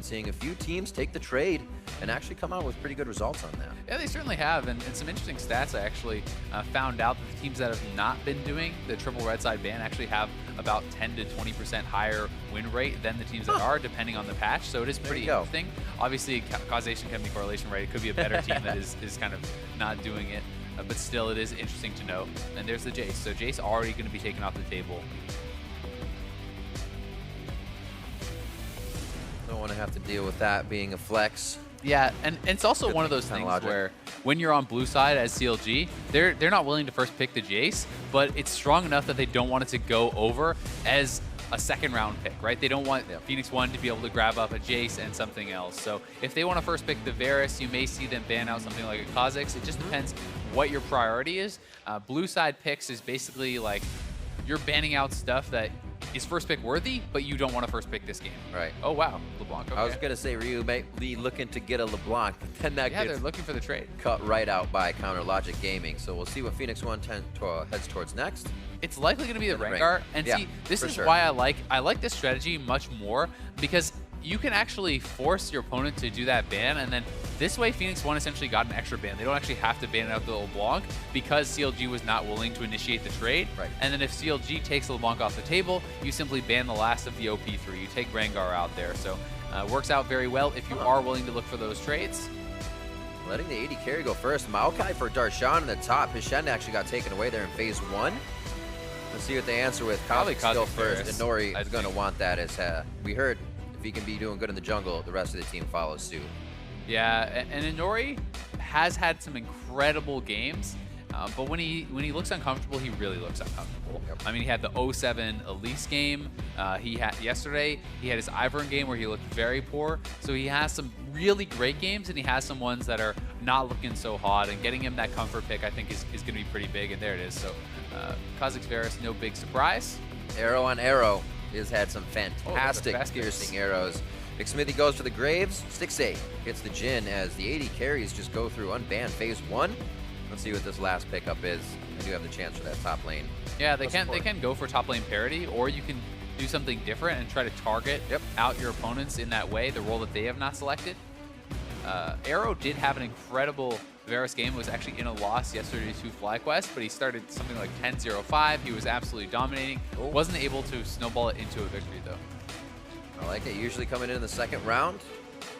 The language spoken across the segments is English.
seeing a few teams take the trade and actually come out with pretty good results on that. Yeah, they certainly have, and some interesting stats. I actually found out that the teams that have not been doing the triple red side ban actually have about 10 to 20% higher win rate than the teams that are, depending on the patch. So it is pretty interesting. Obviously, causation can be correlation, right? It could be a better team that is kind of not doing it, but still, it is interesting to know. And there's the Jace. So Jace already going to be taken off the table. Don't want to have to deal with that being a flex. Yeah, and it's also one of those things where when you're on blue side as CLG, they're not willing to first pick the Jace, but it's strong enough that they don't want it to go over as a second round pick, right? They don't want Phoenix1 to be able to grab up a Jace and something else. So if they want to first pick the Varus, you may see them ban out something like a Kha'Zix. It just depends what your priority is. Blue side picks is basically like you're banning out stuff that is first pick worthy, but you don't want to first pick this game. Right. Oh, wow. LeBlanc, okay. I was going to say Ryu may be looking to get a LeBlanc, but then that gets they're looking for the trade. Cut right out by Counter Logic Gaming. So we'll see what Phoenix1 heads towards next. It's likely going to be the Rengar. And see, this is why I like this strategy much more, because you can actually force your opponent to do that ban, and then this way Phoenix1 essentially got an extra ban. They don't actually have to ban out the LeBlanc because CLG was not willing to initiate the trade. Right. And then if CLG takes the LeBlanc off the table, you simply ban the last of the OP3. You take Rengar out there. So works out very well if you are willing to look for those trades. Letting the AD carry go first. Maokai for Darshan in the top. His Shen actually got taken away there in phase 1. Let's see what they answer with. Kha'Zix still first. Inori is going to want that, as we heard. If he can be doing good in the jungle, the rest of the team follows suit. Yeah, and Inori has had some incredible games, but when he looks uncomfortable, he really looks uncomfortable. Yep. I mean, he had the 0-7 Elise game. Yesterday, he had his Ivern game where he looked very poor. So he has some really great games, and he has some ones that are not looking so hot. And getting him that comfort pick, I think, is going to be pretty big. And there it is. So Kha'Zix Varus, no big surprise. Arrow on arrow. He's had some fantastic piercing arrows. Xmithie goes for the Graves. Stixxay hits the Jhin as the AD carries just go through unbanned phase 1. Let's see what this last pickup is. They do have the chance for that top lane. Yeah, they can go for top lane parity, or you can do something different and try to target out your opponents in that way, the role that they have not selected. Arrow did have an incredible Varus game. It was actually in a loss yesterday to FlyQuest, but he started something like 10-0-5. He was absolutely dominating. Wasn't able to snowball it into a victory, though. I like it. Usually coming in the second round.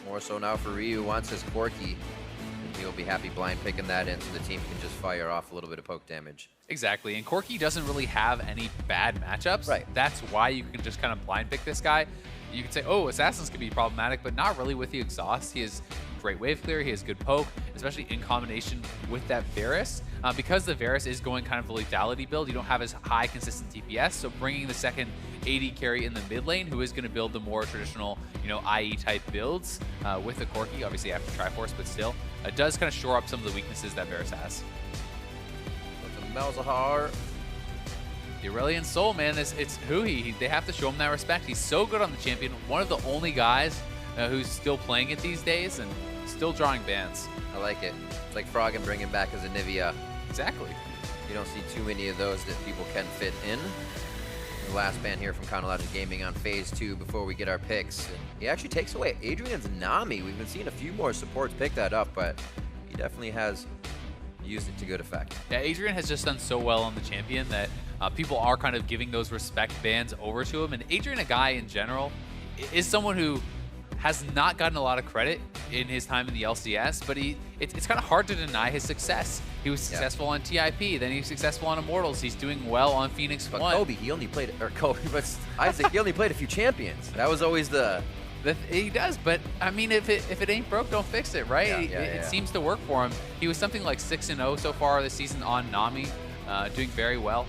More so now for Ryu, wants his Corki. And he'll be happy blind picking that in so the team can just fire off a little bit of poke damage. Exactly, and Corki doesn't really have any bad matchups. Right. That's why you can just kind of blind pick this guy. You can say, oh, Assassins can be problematic, but not really with the Exhaust. He has great wave clear, he has good poke, especially in combination with that Varus. Because the Varus is going kind of the lethality build, you don't have as high consistent DPS, so bringing the second AD carry in the mid lane, who is going to build the more traditional, IE type builds with the Corki, obviously after Triforce, but still, it does kind of shore up some of the weaknesses that Varus has. Malzahar. The Aurelian Soul, man, it's Huhi. They have to show him that respect. He's so good on the champion. One of the only guys who's still playing it these days and still drawing bans. I like it. It's like Froggen bringing back as a Nivea. Exactly. You don't see too many of those that people can fit in. The last ban here from Counter Logic Gaming on phase 2 before we get our picks. And he actually takes away Adrian's Nami. We've been seeing a few more supports pick that up, but he definitely has used it to good effect. Yeah, Adrian has just done so well on the champion that people are kind of giving those respect bans over to him. And Adrian, a guy in general, is someone who has not gotten a lot of credit in his time in the LCS, but it's kind of hard to deny his success. He was successful on TIP, then he was successful on Immortals. He's doing well on Phoenix1. But Kobe, he only played, or Kobe, but Isaac, he only played a few champions. That was always he does, but I mean, if it ain't broke, don't fix it, right? It seems to work for him. He was something like 6-0 so far this season on Nami, doing very well.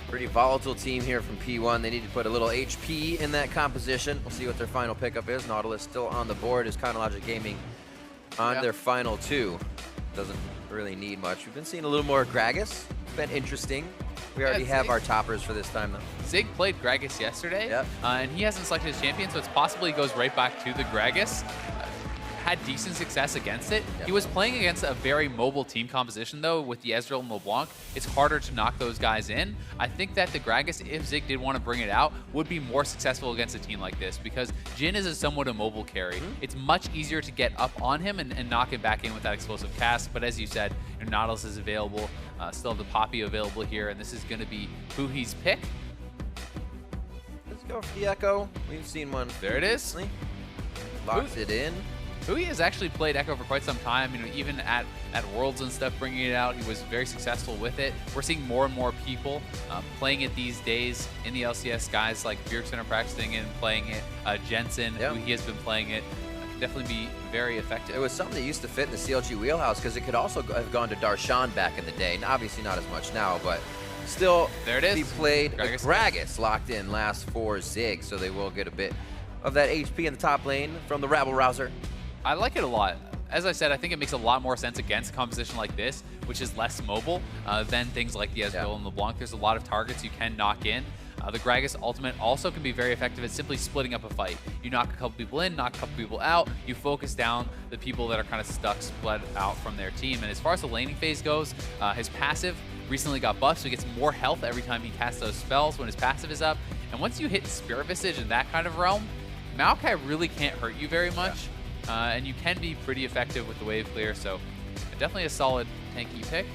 Pretty volatile team here from P1. They need to put a little HP in that composition. We'll see what their final pickup is. Nautilus still on the board as Counter Logic Gaming on their final 2. Doesn't really need much. We've been seeing a little more Gragas. It's been interesting. We already have our toppers for this time, though. Zig played Gragas yesterday, and he hasn't selected his champion, so it's possible he goes right back to the Gragas. had decent success against it. Yep. He was playing against a very mobile team composition, though, with the Ezreal and LeBlanc. It's harder to knock those guys in. I think that the Gragas, if Zig did want to bring it out, would be more successful against a team like this, because Jhin is somewhat a mobile carry. It's much easier to get up on him and knock him back in with that explosive cast. But as you said, Nautilus is available, still have the Poppy available here, and this is going to be Huhi's pick. Let's go for the Ekko. We've seen one. There it is. Locks it in. Huhi has actually played Ekko for quite some time. You know, even at Worlds and stuff, bringing it out, he was very successful with it. We're seeing more and more people playing it these days in the LCS. Guys like Bjergsen are practicing it and playing it. Jensen, Huhi has been playing it. Could definitely be very effective. It was something that used to fit in the CLG wheelhouse because it could also have gone to Darshan back in the day. And obviously not as much now, but still, there it is. He played Gragas locked in last for Zig, so they will get a bit of that HP in the top lane from the Rabble Rouser. I like it a lot. As I said, I think it makes a lot more sense against a composition like this, which is less mobile than things like the Ezreal and LeBlanc. There's a lot of targets you can knock in. The Gragas ultimate also can be very effective at simply splitting up a fight. You knock a couple people in, knock a couple people out, you focus down the people that are kind of stuck, split out from their team. And as far as the laning phase goes, his passive recently got buffed, so he gets more health every time he casts those spells when his passive is up. And once you hit Spirit Visage in that kind of realm, Maokai really can't hurt you very much. And you can be pretty effective with the wave clear, so definitely a solid tanky pick.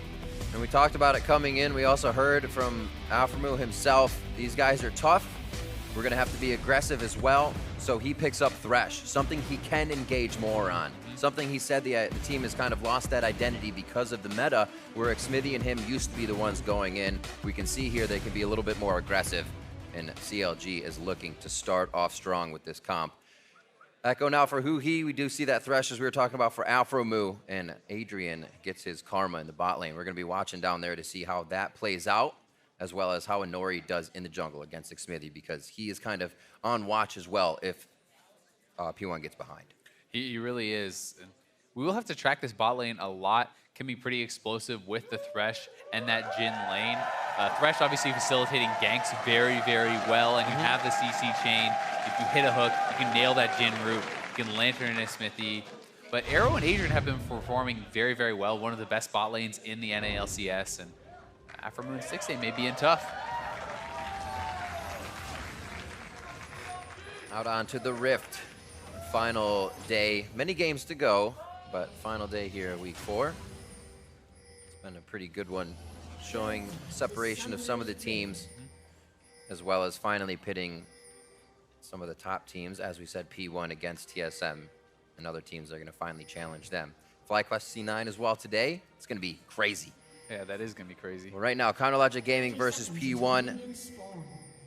And we talked about it coming in. We also heard from Aphromoo himself, these guys are tough. We're going to have to be aggressive as well. So he picks up Thresh, something he can engage more on. Something he said the team has kind of lost that identity because of the meta, where Xmithie and him used to be the ones going in. We can see here they can be a little bit more aggressive, and CLG is looking to start off strong with this comp. Ekko now for Huhi. We do see that Thresh, as we were talking about, for Aphromoo, and Adrian gets his karma in the bot lane. We're going to be watching down there to see how that plays out, as well as how Inori does in the jungle against Xmithie, because he is kind of on watch as well if P1 gets behind. He really is. We will have to track this bot lane a lot. Can be pretty explosive with the Thresh and that Jhin lane. Thresh obviously facilitating ganks very, very well, and you have the CC chain. If you hit a hook, you can nail that Jhin root. You can Lantern in Xmithie. But Arrow and Adrian have been performing very, very well. One of the best bot lanes in the NALCS, and Aphromoo and Stixxay may be in tough. Out onto the Rift. Final day. Many games to go, but final day here in week 4. It's been a pretty good one, showing separation of some of the teams, as well as finally pitting some of the top teams, as we said, P1 against TSM, and other teams are going to finally challenge them. FlyQuest C9 as well today. It's going to be crazy. Yeah, that is going to be crazy. Well, right now, Counterlogic Gaming versus P1.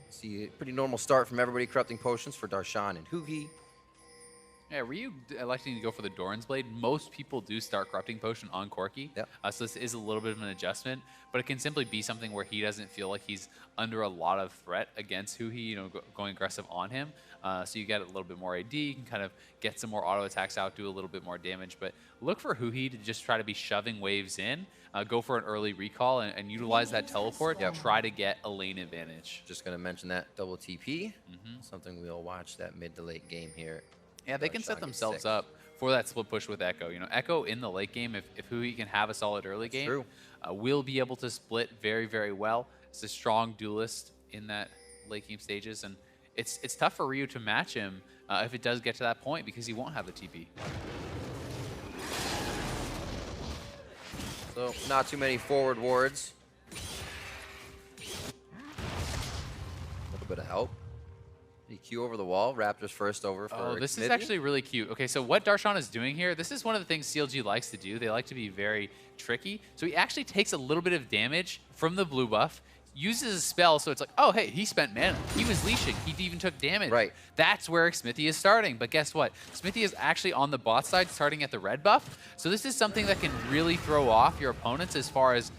See a pretty normal start from everybody. Corrupting Potions for Darshan and Huhi. Yeah, were you electing to go for the Doran's Blade? Most people do start Corrupting Potion on Corki. Yep. So this is a little bit of an adjustment, but it can simply be something where he doesn't feel like he's under a lot of threat against Huhi, you know, going aggressive on him. So you get a little bit more AD, you can kind of get some more auto attacks out, do a little bit more damage, but look for Huhi to just try to be shoving waves in, go for an early recall, and utilize that teleport to try to get a lane advantage. Just going to mention that double TP, something we'll watch that mid to late game here. Yeah, they can set themselves up for that split push with Ekko. You know, Ekko in the late game, if Huhi can have a solid early game, will be able to split very, very well. It's a strong duelist in that late game stages, and it's tough for Ryu to match him if it does get to that point, because he won't have the TP. So not too many forward wards. A little bit of help. Q over the wall. Raptors first over for Oh, this Xmithie. is actually really cute. Okay, so what Darshan is doing here, this is one of the things CLG likes to do. They like to be very tricky. So he actually takes a little bit of damage from the blue buff, uses a spell, so it's like, oh, hey, he spent mana. He was leashing. He even took damage. Right. That's where Xmithie is starting. But guess what? Xmithie is actually on the bot side, starting at the red buff. So this is something that can really throw off your opponents as far as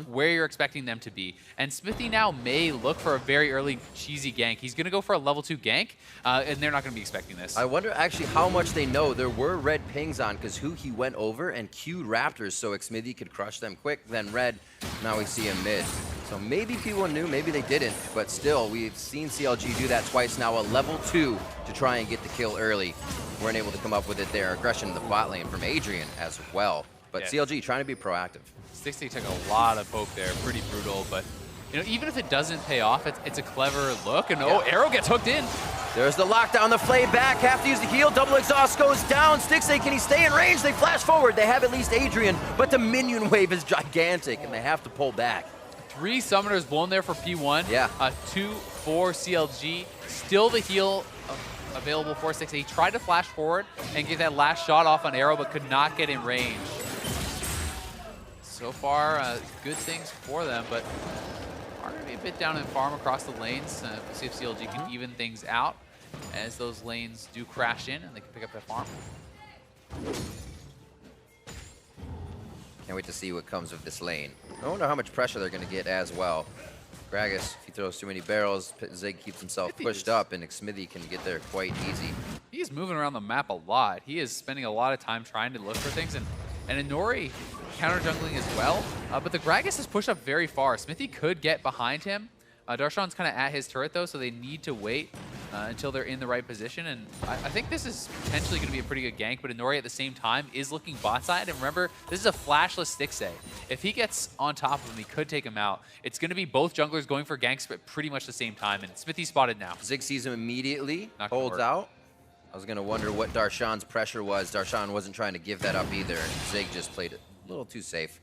where you're expecting them to be. And Xmithie now may look for a very early cheesy gank. He's going to go for a level 2 gank, and they're not going to be expecting this. I wonder actually how much they know. There were red pings on because Huhi went over and queued Raptors so Xmithie could crush them quick. Then red, now we see him mid. So maybe P1 knew, maybe they didn't, but still, we've seen CLG do that twice now, a level 2 to try and get the kill early. weren't able to come up with it there. Aggression in the bot lane from Adrian as well. But CLG trying to be proactive. Stixxay took a lot of poke there, pretty brutal, but you know, even if it doesn't pay off, it's a clever look, and oh, Arrow gets hooked in. There's the lockdown, the flay back, have to use the heal, double exhaust goes down. Stixxay, can he stay in range? They flash forward, they have at least Adrian, but the minion wave is gigantic, and they have to pull back. 3 summoners blown there for P1. Yeah. 2 for CLG. Still the heal available for Stixxay. He tried to flash forward and get that last shot off on Arrow, but could not get in range. So far, good things for them, but are going to be a bit down in farm across the lanes. We'll see if CLG can even things out as those lanes do crash in and they can pick up that farm. Can't wait to see what comes of this lane. I wonder how much pressure they're going to get as well. Gragas, if he throws too many barrels, Zig keeps himself pushed up, and Xmithie can get there quite easy. He's moving around the map a lot. He is spending a lot of time trying to look for things, and Inori counter jungling as well. But the Gragas is pushed up very far. Xmithie could get behind him. Darshan's kind of at his turret though, so they need to wait until they're in the right position. And I think this is potentially going to be a pretty good gank, but Inori at the same time is looking bot side. And remember, this is a flashless Stixxay. If he gets on top of him, he could take him out. It's going to be both junglers going for ganks at pretty much the same time, and Xmithie spotted now. Zig sees him immediately, holds out. I was going to wonder what Darshan's pressure was. Darshan wasn't trying to give that up either. Zig just played it a little too safe.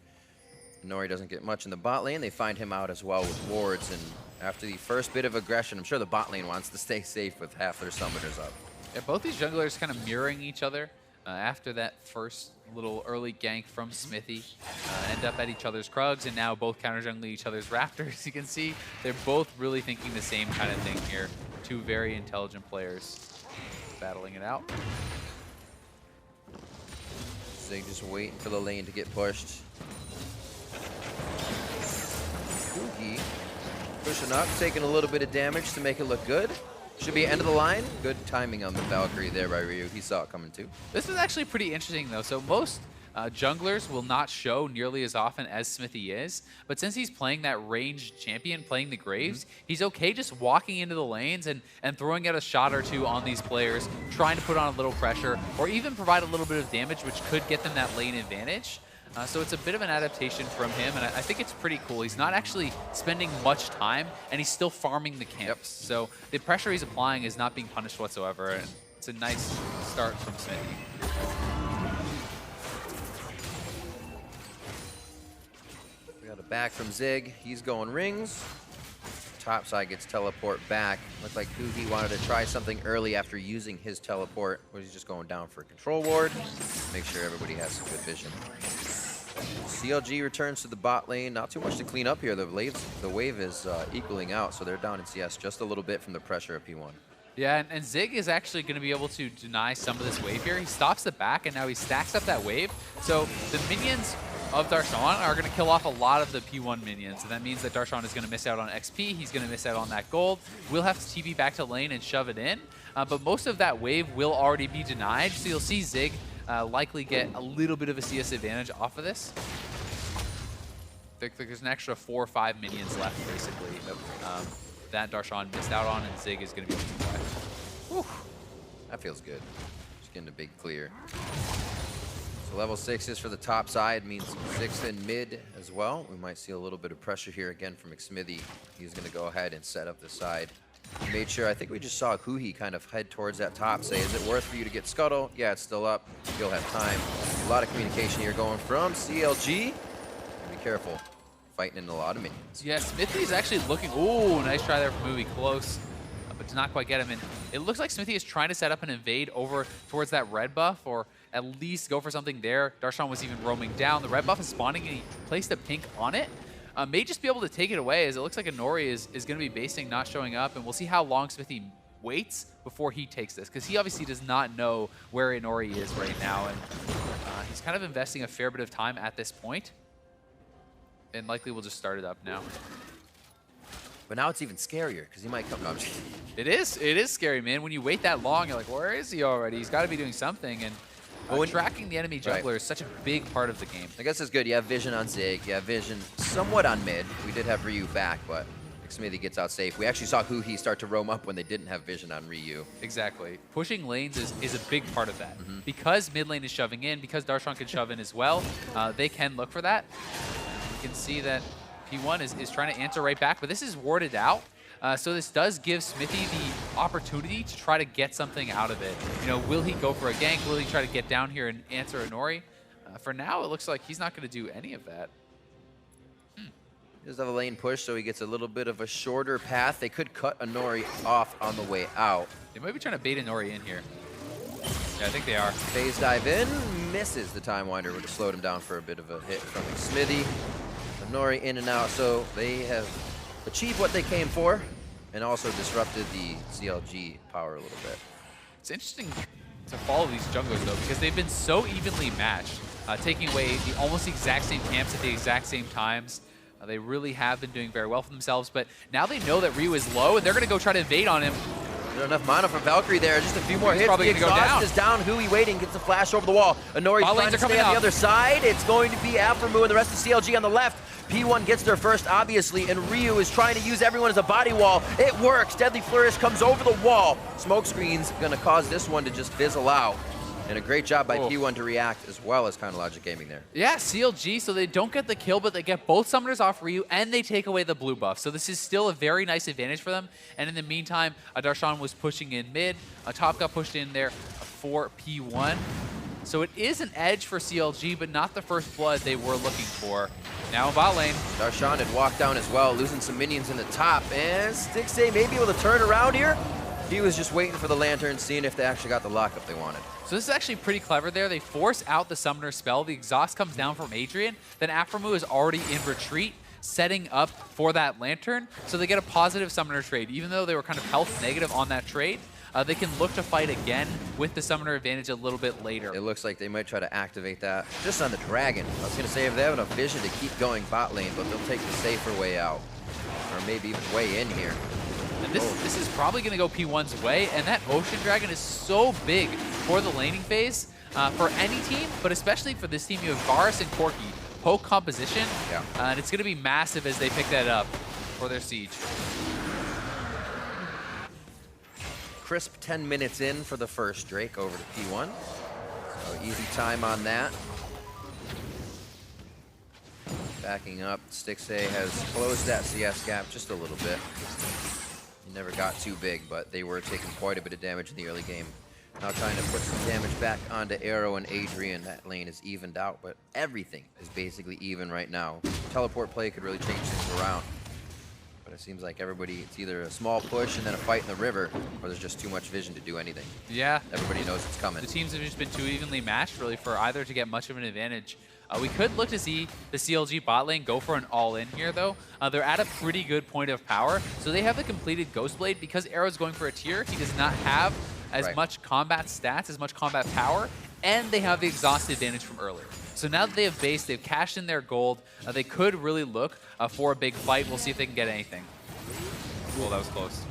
Inori doesn't get much in the bot lane. They find him out as well with wards, and after the first bit of aggression, I'm sure the bot lane wants to stay safe with half their summoners up. Yeah, both these junglers kind of mirroring each other after that first little early gank from Xmithie. End up at each other's Krugs, and now both counter jungling each other's Raptors. You can see they're both really thinking the same kind of thing here. 2 very intelligent players battling it out. Zig just waiting for the lane to get pushed. Huhi pushing up, taking a little bit of damage to make it look good. Should be end of the line. Good timing on the Valkyrie there by Ryu. He saw it coming too. This is actually pretty interesting though. So most junglers will not show nearly as often as Xmithie is, but since he's playing that ranged champion, playing the Graves, he's okay just walking into the lanes and throwing out a shot or two on these players, trying to put on a little pressure, or even provide a little bit of damage, which could get them that lane advantage. So it's a bit of an adaptation from him, and I think it's pretty cool. He's not actually spending much time, and he's still farming the camps. So the pressure he's applying is not being punished whatsoever, and it's a nice start from Xmithie. We got a back from Zig. He's going rings. Top side gets teleport back. Looked like Huhi wanted to try something early after using his teleport, where he's just going down for a control ward. Make sure everybody has some good vision. CLG returns to the bot lane. Not too much to clean up here. The wave is equaling out, so they're down in CS just a little bit from the pressure of P1. Yeah, and Zig is actually going to be able to deny some of this wave here. He stops the back, and now he stacks up that wave. So the minions of Darshan are going to kill off a lot of the P1 minions, and that means that Darshan is going to miss out on XP. He's going to miss out on that gold. We'll have to TP back to lane and shove it in, but most of that wave will already be denied, so you'll see Zig likely get a little bit of a CS advantage off of this. There's an extra 4 or 5 minions left, basically, that Darshan missed out on, and Zig is going to be able to play. Whew. That feels good. Just getting a big clear. So level 6 for the top side, means 6 in mid as well. We might see a little bit of pressure here again from Xmithie. He's going to go ahead and set up the side. He made sure, I think we just saw Huhi kind of head towards that top, say, is it worth for you to get Scuttle? Yeah, it's still up. You'll have time. A lot of communication here going from CLG. Be careful. Fighting in a lot of minions. Yeah, Xmithie is actually looking, ooh, nice try there from Huhi, close, but did not quite get him. And it looks like Xmithie is trying to set up an invade over towards that red buff, or at least go for something there. Darshan was even roaming down. The red buff is spawning, and he placed a pink on it. May just be able to take it away, as it looks like Inori is going to be basing, not showing up, and we'll see how long Xmithie waits before he takes this, because he obviously does not know where Inori is right now, and he's kind of investing a fair bit of time at this point, and likely will just start it up now. But now it's even scarier, because he might come. No, it is scary, man. When you wait that long, you're like, where is he already? He's got to be doing something, and when tracking the enemy jungler is such a big part of the game. I guess it's good. You have vision on Zig. You have vision somewhat on mid. We did have Ryu back, but Xmithie gets out safe. We actually saw Huhi start to roam up when they didn't have vision on Ryu. Exactly. Pushing lanes is a big part of that. Because mid lane is shoving in, because Darshan can shove in as well, they can look for that. You can see that P1 is trying to answer right back, but this is warded out. So this does give Xmithie the opportunity to try to get something out of it. You know, will he go for a gank? Will he try to get down here and answer Inori? For now, it looks like he's not going to do any of that. He does have a lane push, so he gets a little bit of a shorter path. They could cut Inori off on the way out. They might be trying to bait Inori in here. Yeah, I think they are. Phase dive in, misses the Time Winder, would have slowed him down for a bit of a hit from Xmithie. Inori in and out, so they have achieved what they came for and also disrupted the CLG power a little bit. It's interesting to follow these junglers, though, because they've been so evenly matched, taking away the almost exact same camps at the exact same times. They really have been doing very well for themselves, but now they know that Ryu is low, and they're going to go try to invade on him. There's enough mana from Valkyrie there. Just a few more hits. Probably The going to go down. Exhaust is down. Huhi waiting, gets the flash over the wall. Inori trying to stay on the other side. It's going to be Aphromoo and the rest of CLG on the left. P1 gets there first, obviously, and Ryu is trying to use everyone as a body wall. It works. Deadly Flourish comes over the wall. Smoke screen's going to cause this one to just fizzle out. And a great job by P1 to react, as well as Logic Gaming there. Yeah, CLG, so they don't get the kill, but they get both summoners off Ryu, and they take away the blue buff. So this is still a very nice advantage for them. And in the meantime, Darshan was pushing in mid. Top got pushed in there for P1. So it is an edge for CLG, but not the first blood they were looking for. Now in bot lane. Darshan had walked down as well, losing some minions in the top. And Stixxay may be able to turn around here. He was just waiting for the lantern, seeing if they actually got the lockup they wanted. So this is actually pretty clever there. They force out the summoner spell. The exhaust comes down from Adrian. Then Aphromoo is already in retreat, setting up for that lantern. So they get a positive summoner trade. Even though they were kind of health negative on that trade, they can look to fight again with the summoner advantage a little bit later. It looks like they might try to activate that just on the dragon. I was going to say if they have enough vision to keep going bot lane, but they'll take the safer way out. Or maybe even way in here. And this is probably going to go P1's way, and that Ocean Dragon is so big for the laning phase for any team, but especially for this team. You have Varus and Corki, poke composition, and it's going to be massive as they pick that up for their siege. Crisp 10 minutes in for the first Drake over to P1. So easy time on that. Backing up, Stixxay has closed that CS gap just a little bit. Never got too big, but they were taking quite a bit of damage in the early game. Now trying to put some damage back onto Arrow and Adrian. That lane is evened out, but everything is basically even right now. Teleport play could really change things around. But it seems like everybody, it's either a small push and then a fight in the river, or there's just too much vision to do anything. Yeah. Everybody knows it's coming. The teams have just been too evenly matched, really, for either to get much of an advantage. We could look to see the CLG bot lane go for an all-in here, though. They're at a pretty good point of power, so they have the completed Ghost Blade. Because Arrow's going for a tier, he does not have as much combat stats, as much combat power, and they have the exhaust advantage from earlier. So now that they have base, they've cashed in their gold, they could really look for a big fight. We'll see if they can get anything. Well, that was close.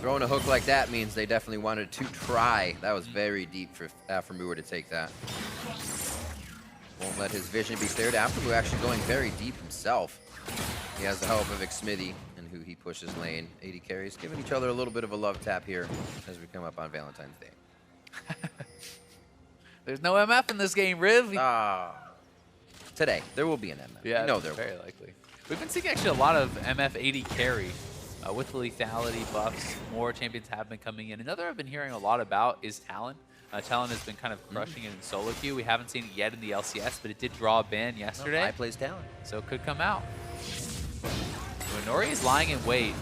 Throwing a hook like that means they definitely wanted to try. That was very deep for Aphromoo to take that. Won't let his vision be cleared. Aphromoo actually going very deep himself. He has the help of Xmithie and Huhi pushes lane. AD carries giving each other a little bit of a love tap here as we come up on Valentine's Day. There's no MF in this game, Riv. Today, there will be an MF. Yeah, you know there very will. likely. We've been seeing actually a lot of MF AD carry with the lethality buffs. More champions have been coming in. Another I've been hearing a lot about is Talon. Talon has been kind of crushing it in solo queue. We haven't seen it yet in the LCS, but it did draw a ban yesterday. I plays Talon. So it could come out. Inori is lying in wait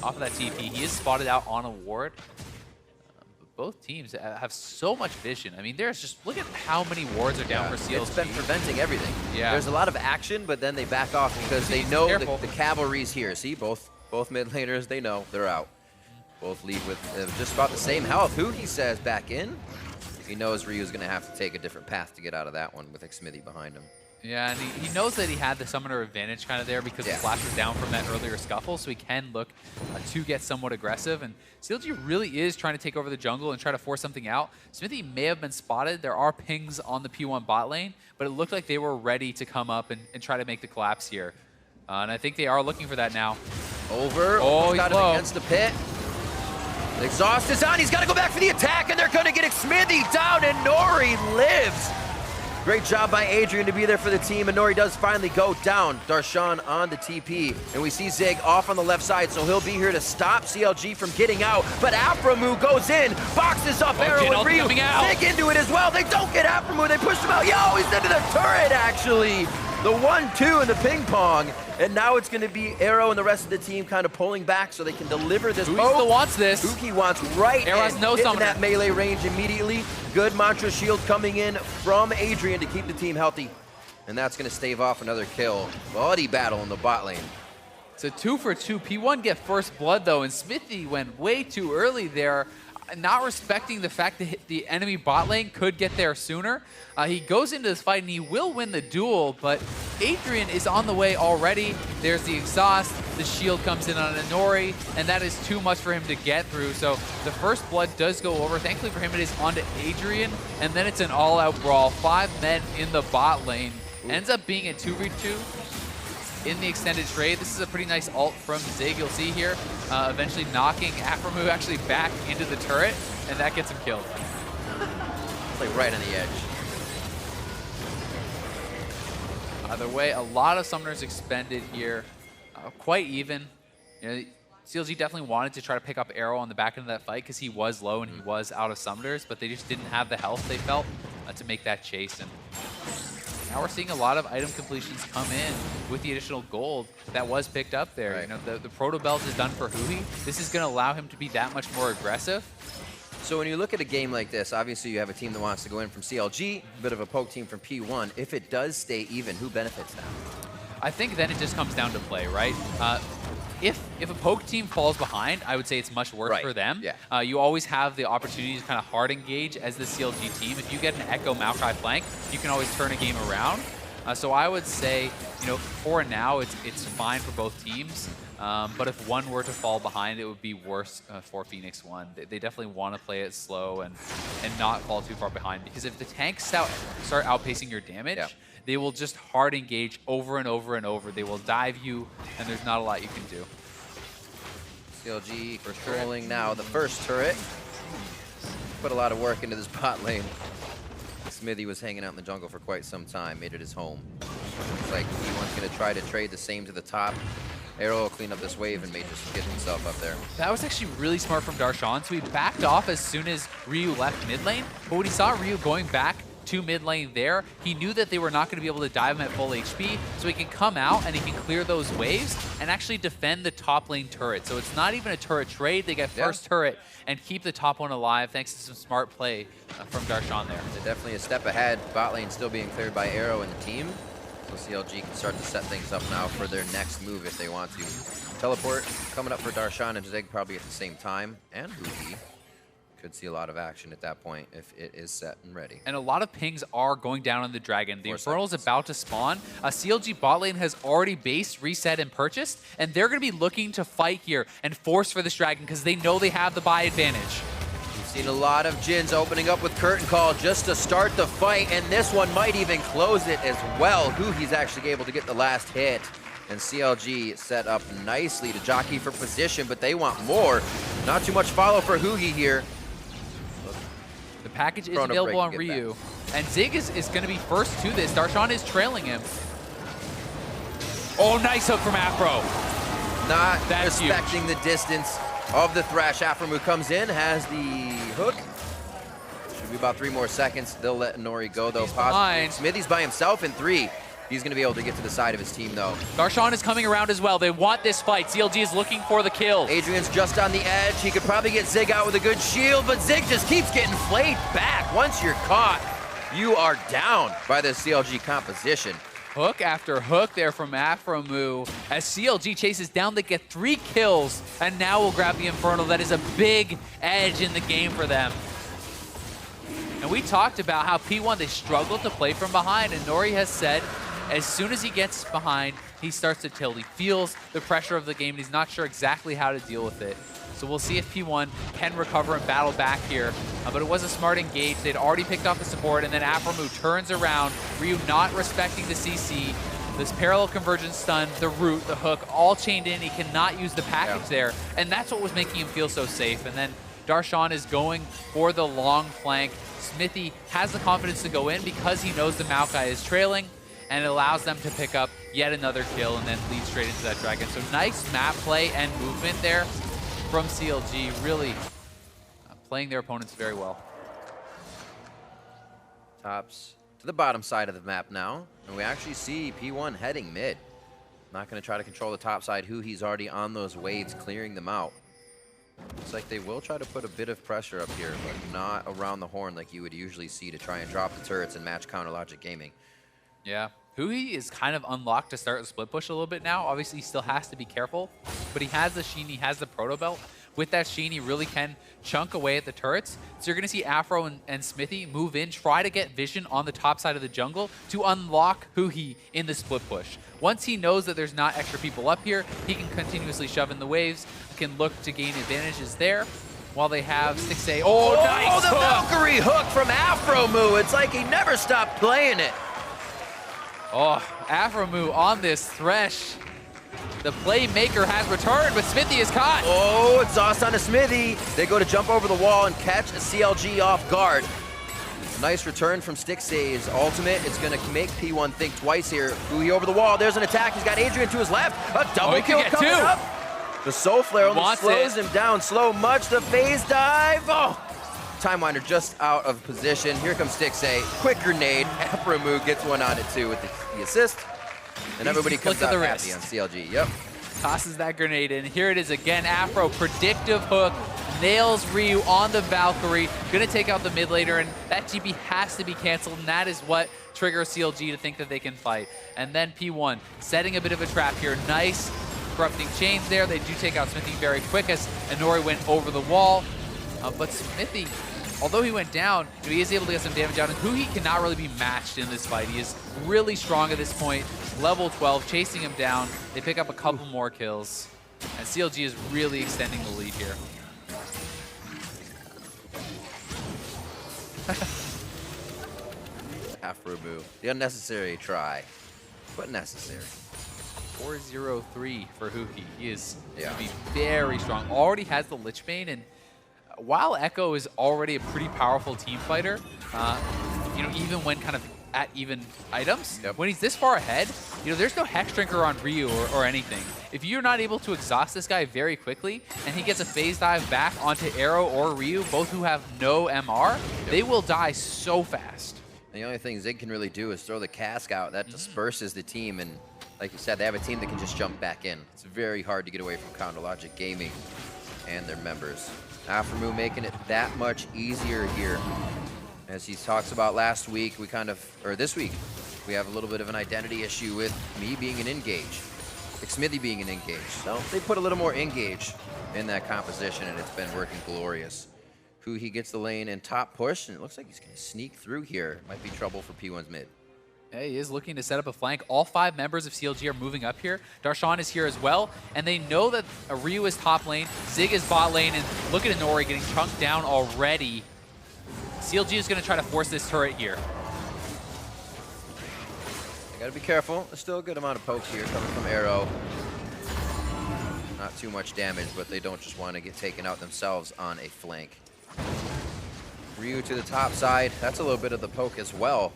off of that TP. He is spotted out on a ward. But both teams have so much vision. I mean, there's just, look at how many wards are down for CLG. It's been preventing everything. Yeah. There's a lot of action, but then they back off because they know the cavalry's here. See, both mid laners, they know they're out. Both leave with just about the same health. Huhi says back in. He knows Ryu's going to have to take a different path to get out of that one with Xmithie behind him. Yeah, and he knows that he had the summoner advantage kind of there because the flash was down from that earlier scuffle, so he can look to get somewhat aggressive. And CLG really is trying to take over the jungle and try to force something out. Xmithie may have been spotted. There are pings on the P1 bot lane, but it looked like they were ready to come up and try to make the collapse here. And I think they are looking for that now. Over. Oh, got he's him low. against the pit. The exhaust is on. He's got to go back for the attack, and they're going to get Xmithie down, and Inori lives. Great job by Adrian to be there for the team. Inori does finally go down. Darshan on the TP, and we see Zig off on the left side, so he'll be here to stop CLG from getting out. But Aphromoo goes in, boxes up Arrow and Ryu. Zig into it as well. They don't get Aphromoo. They push him out. Yo, he's into the turret, actually. The 1-2 in the ping pong. And now it's going to be Arrow and the rest of the team kind of pulling back so they can deliver this. Huhi still wants this. Huhi wants right Arrow has no in that melee range immediately. Good mantra shield coming in from Adrian to keep the team healthy. And that's going to stave off another kill. Bloody battle in the bot lane. It's a 2 for 2. P1 get first blood though, and Xmithie went way too early there, not respecting the fact that the enemy bot lane could get there sooner. He goes into this fight and he will win the duel, but Adrian is on the way already. There's the exhaust, the shield comes in on Inori, and that is too much for him to get through. So the first blood does go over. Thankfully for him, it is onto Adrian, and then it's an all-out brawl. 5 men in the bot lane. Ends up being a 2v2 in the extended trade. This is a pretty nice ult from Zig, you'll see here. Eventually knocking Aphromoo actually back into the turret, and that gets him killed. It's like right on the edge. Either way, a lot of summoners expended here. Quite even. You know, CLG definitely wanted to try to pick up Arrow on the back end of that fight because he was low and he was out of summoners, but they just didn't have the health they felt to make that chase. And now we're seeing a lot of item completions come in with the additional gold that was picked up there. Right. You know, the proto belt is done for Huhi. This is going to allow him to be that much more aggressive. So when you look at a game like this, obviously you have a team that wants to go in from CLG, a bit of a poke team from P1. If it does stay even, who benefits now? I think then it just comes down to play, right? If a poke team falls behind, I would say it's much worse for them. Yeah. You always have the opportunity to kind of hard engage as the CLG team. If you get an Ekko Maokai flank, you can always turn a game around. So I would say, you know, for now, it's fine for both teams. But if one were to fall behind, it would be worse for Phoenix1. They definitely want to play it slow and not fall too far behind. Because if the tanks start outpacing your damage, they will just hard engage over and over and over. They will dive you, and there's not a lot you can do. CLG controlling now the first turret. Put a lot of work into this bot lane. Xmithie was hanging out in the jungle for quite some time, made it his home. Looks like P1's going to try to trade the same to the top. Arrow will clean up this wave and may just get himself up there. That was actually really smart from Darshan. So he backed off as soon as Ryu left mid lane. But when he saw Ryu going back to mid lane there, he knew that they were not going to be able to dive him at full HP. So he can come out and he can clear those waves and actually defend the top lane turret. So it's not even a turret trade. They get first turret and keep the top one alive thanks to some smart play from Darshan there. They're definitely a step ahead. Bot lane still being cleared by Arrow and the team. So CLG can start to set things up now for their next move if they want to. Teleport coming up for Darshan and Zig probably at the same time. And Huhi could see a lot of action at that point if it is set and ready. And a lot of pings are going down on the Dragon. The Infernal is about to spawn. CLG bot lane has already based, reset, and purchased. And they're going to be looking to fight here and force for this Dragon because they know they have the buy advantage. Seen a lot of Jhins opening up with Curtain Call just to start the fight, and this one might even close it as well. Huhi's actually able to get the last hit, and CLG set up nicely to jockey for position, but they want more. Not too much follow for Huhi here. The package is available on Ryu, and Zig is going to be first to this. Darshan is trailing him. Oh, nice hook from Aphro. Not respecting the distance of the Thresh. Aphromoo comes in, has the hook. Should be about 3 more seconds. They'll let Inori go, though. Xmithie's by himself in 3. He's going to be able to get to the side of his team, though. Darshan is coming around as well. They want this fight. CLG is looking for the kill. Adrian's just on the edge. He could probably get Zig out with a good shield, but Zig just keeps getting flayed back. Once you're caught, you are down by the CLG composition. Hook after hook there from Aphromoo. As CLG chases down, they get 3 kills, and now we'll grab the Infernal. That is a big edge in the game for them. And we talked about how P1, they struggle to play from behind, and Nori has said as soon as he gets behind, he starts to tilt. He feels the pressure of the game, and he's not sure exactly how to deal with it. So we'll see if P1 can recover and battle back here. But it was a smart engage. They'd already picked off the support, and then Aphromoo turns around. Ryu not respecting the CC. this parallel convergence stun, the root, the hook, all chained in. He cannot use the package there, and that's what was making him feel so safe. And then Darshan is going for the long flank. Xmithie has the confidence to go in because he knows the Maokai is trailing, and it allows them to pick up yet another kill and then lead straight into that dragon. So nice map play and movement there from CLG, really playing their opponents very well. Tops to the bottom side of the map now, and we actually see P1 heading mid. Not going to try to control the top side. Huhi's already on those waves, clearing them out. Looks like they will try to put a bit of pressure up here, but not around the horn like you would usually see to try and drop the turrets and match Counter Logic Gaming. Yeah, Huhi is kind of unlocked to start the split push a little bit now. Obviously, he still has to be careful, but he has the Sheen, he has the Proto Belt. With that Sheen, he really can chunk away at the turrets. So you're going to see Aphro and Xmithie move in, try to get vision on the top side of the jungle to unlock Huhi in the split push. Once he knows that there's not extra people up here, he can continuously shove in the waves, can look to gain advantages there. While they have Stixxay. Oh, nice the hook. Valkyrie hook from Aphromoo. It's like he never stopped playing it. Oh, Aphromoo on this Thresh. The playmaker has returned, but Xmithie is caught. Oh, exhaust on a Xmithie. They go to jump over the wall and catch a CLG off guard. Nice return from Stixxay's ultimate. It's going to make P1 think twice here. Huhi over the wall. There's an attack. He's got Adrian to his left. A double kill coming up. The Soul Flare only slows him down. Slow much. The phase dive. Oh, Time Winder just out of position. Here comes Stixxay. Quick grenade. Aphromoo gets one on it too with the assist. And everybody comes out happy on CLG. Yep. Tosses that grenade in. Here it is again. Aphro, predictive hook. Nails Ryu on the Valkyrie. Gonna take out the mid laner, and that GP has to be canceled, and that is what triggers CLG to think that they can fight. And then P1 setting a bit of a trap here. Nice corrupting chains there. They do take out Xmithie very quick as Inori went over the wall. But Xmithie, although he went down, he is able to get some damage out, and Huhi cannot really be matched in this fight. He is really strong at this point. Level 12, chasing him down. They pick up a couple more kills, and CLG is really extending the lead here. Aphromoo, the unnecessary try, but necessary. 4-0-3 for Huhi. He is going to be very strong. Already has the Lich Bane, and while Ekko is already a pretty powerful team fighter, you know, even when kind of at even items, when he's this far ahead, you know, there's no Hex Drinker on Ryu or anything. If you're not able to exhaust this guy very quickly, and he gets a phase dive back onto Arrow or Ryu, both who have no MR, they will die so fast. And the only thing Zig can really do is throw the cask out. That disperses the team, and like you said, they have a team that can just jump back in. It's very hard to get away from Counter Logic Gaming and their members. Aphromoo making it that much easier here. As he talks about last week, this week, we have a little bit of an identity issue with me being an engage, Xmithie being an engage. So they put a little more engage in that composition, and it's been working glorious. Huhi gets the lane and top push, and it looks like he's going to sneak through here. Might be trouble for P1's mid. Yeah, he is looking to set up a flank. All 5 members of CLG are moving up here. Darshan is here as well, and they know that Ryu is top lane, Zig is bot lane, and look at Inori getting chunked down already. CLG is going to try to force this turret here. You got to be careful. There's still a good amount of pokes here coming from Arrow. Not too much damage, but they don't just want to get taken out themselves on a flank. Ryu to the top side. That's a little bit of the poke as well.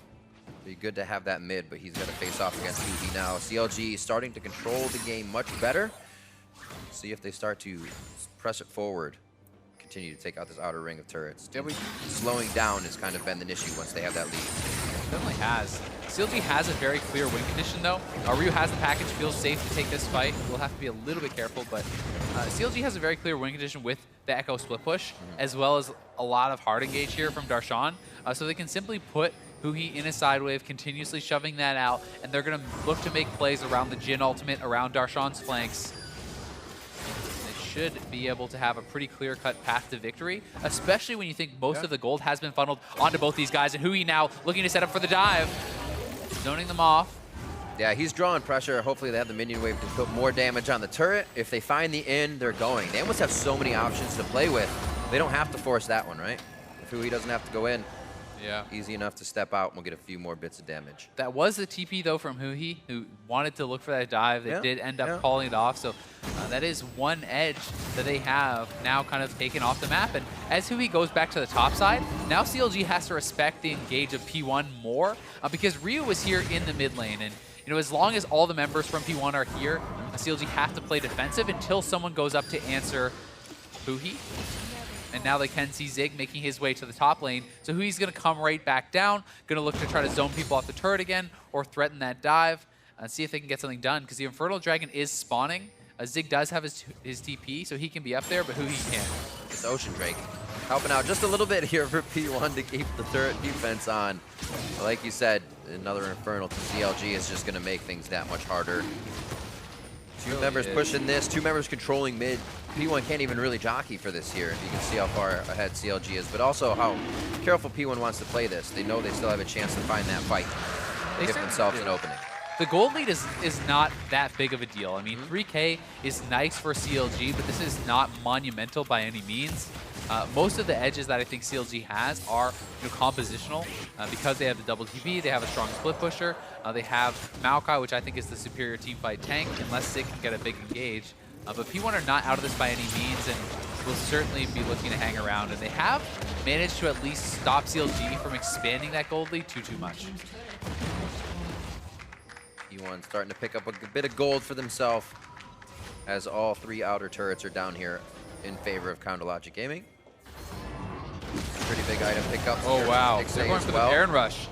Be good to have that mid, but he's got to face off against Huhi now. CLG starting to control the game much better. See if they start to press it forward. Continue to take out this outer ring of turrets. Slowing down has kind of been an issue once they have that lead. It definitely has. CLG has a very clear win condition though. Ryu has the package, feels safe to take this fight. We'll have to be a little bit careful, but CLG has a very clear win condition with the Ekko split push, as well as a lot of hard engage here from Darshan. So they can simply put Huhi in a side wave, continuously shoving that out, and they're going to look to make plays around the Jhin ultimate, around Darshan's flanks. Should be able to have a pretty clear-cut path to victory, especially when you think most of the gold has been funneled onto both these guys, and Huhi now looking to set up for the dive, zoning them off. Yeah, he's drawing pressure. Hopefully they have the minion wave to put more damage on the turret. If they find the in, they're going. They almost have so many options to play with. They don't have to force that one, right? If Huhi doesn't have to go in, Yeah. Easy enough to step out and we'll get a few more bits of damage. That was the TP, though, from Huhi, who wanted to look for that dive. They did end up calling it off, so that is one edge that they have now kind of taken off the map. And as Huhi goes back to the top side, now CLG has to respect the engage of P1 more because Ryu was here in the mid lane. And you know, as long as all the members from P1 are here, CLG have to play defensive until someone goes up to answer Huhi. And now they can see Zig making his way to the top lane. So Hui's going to come right back down, going to look to try to zone people off the turret again or threaten that dive and see if they can get something done because the Infernal Dragon is spawning. Zig does have his TP, so he can be up there, but Huhi can't. This Ocean Drake helping out just a little bit here for P1 to keep the turret defense on. But like you said, another Infernal to CLG is just going to make things that much harder. Two members pushing this, 2 members controlling mid. P1 can't even really jockey for this here. You can see how far ahead CLG is, but also how careful P1 wants to play this. They know they still have a chance to find that fight, give themselves an opening. The gold lead is not that big of a deal. I mean, 3K is nice for CLG, but this is not monumental by any means. Most of the edges that I think CLG has are compositional because they have the double TP, they have a strong split pusher, they have Maokai, which I think is the superior teamfight tank, unless Zig can get a big engage. But P1 are not out of this by any means and will certainly be looking to hang around. And they have managed to at least stop CLG from expanding that gold lead too much. P1 starting to pick up a bit of gold for themselves as all 3 outer turrets are down here in favor of Counter Logic Gaming. Pretty big item pickup. Oh, wow. They're going for the Baron Rush.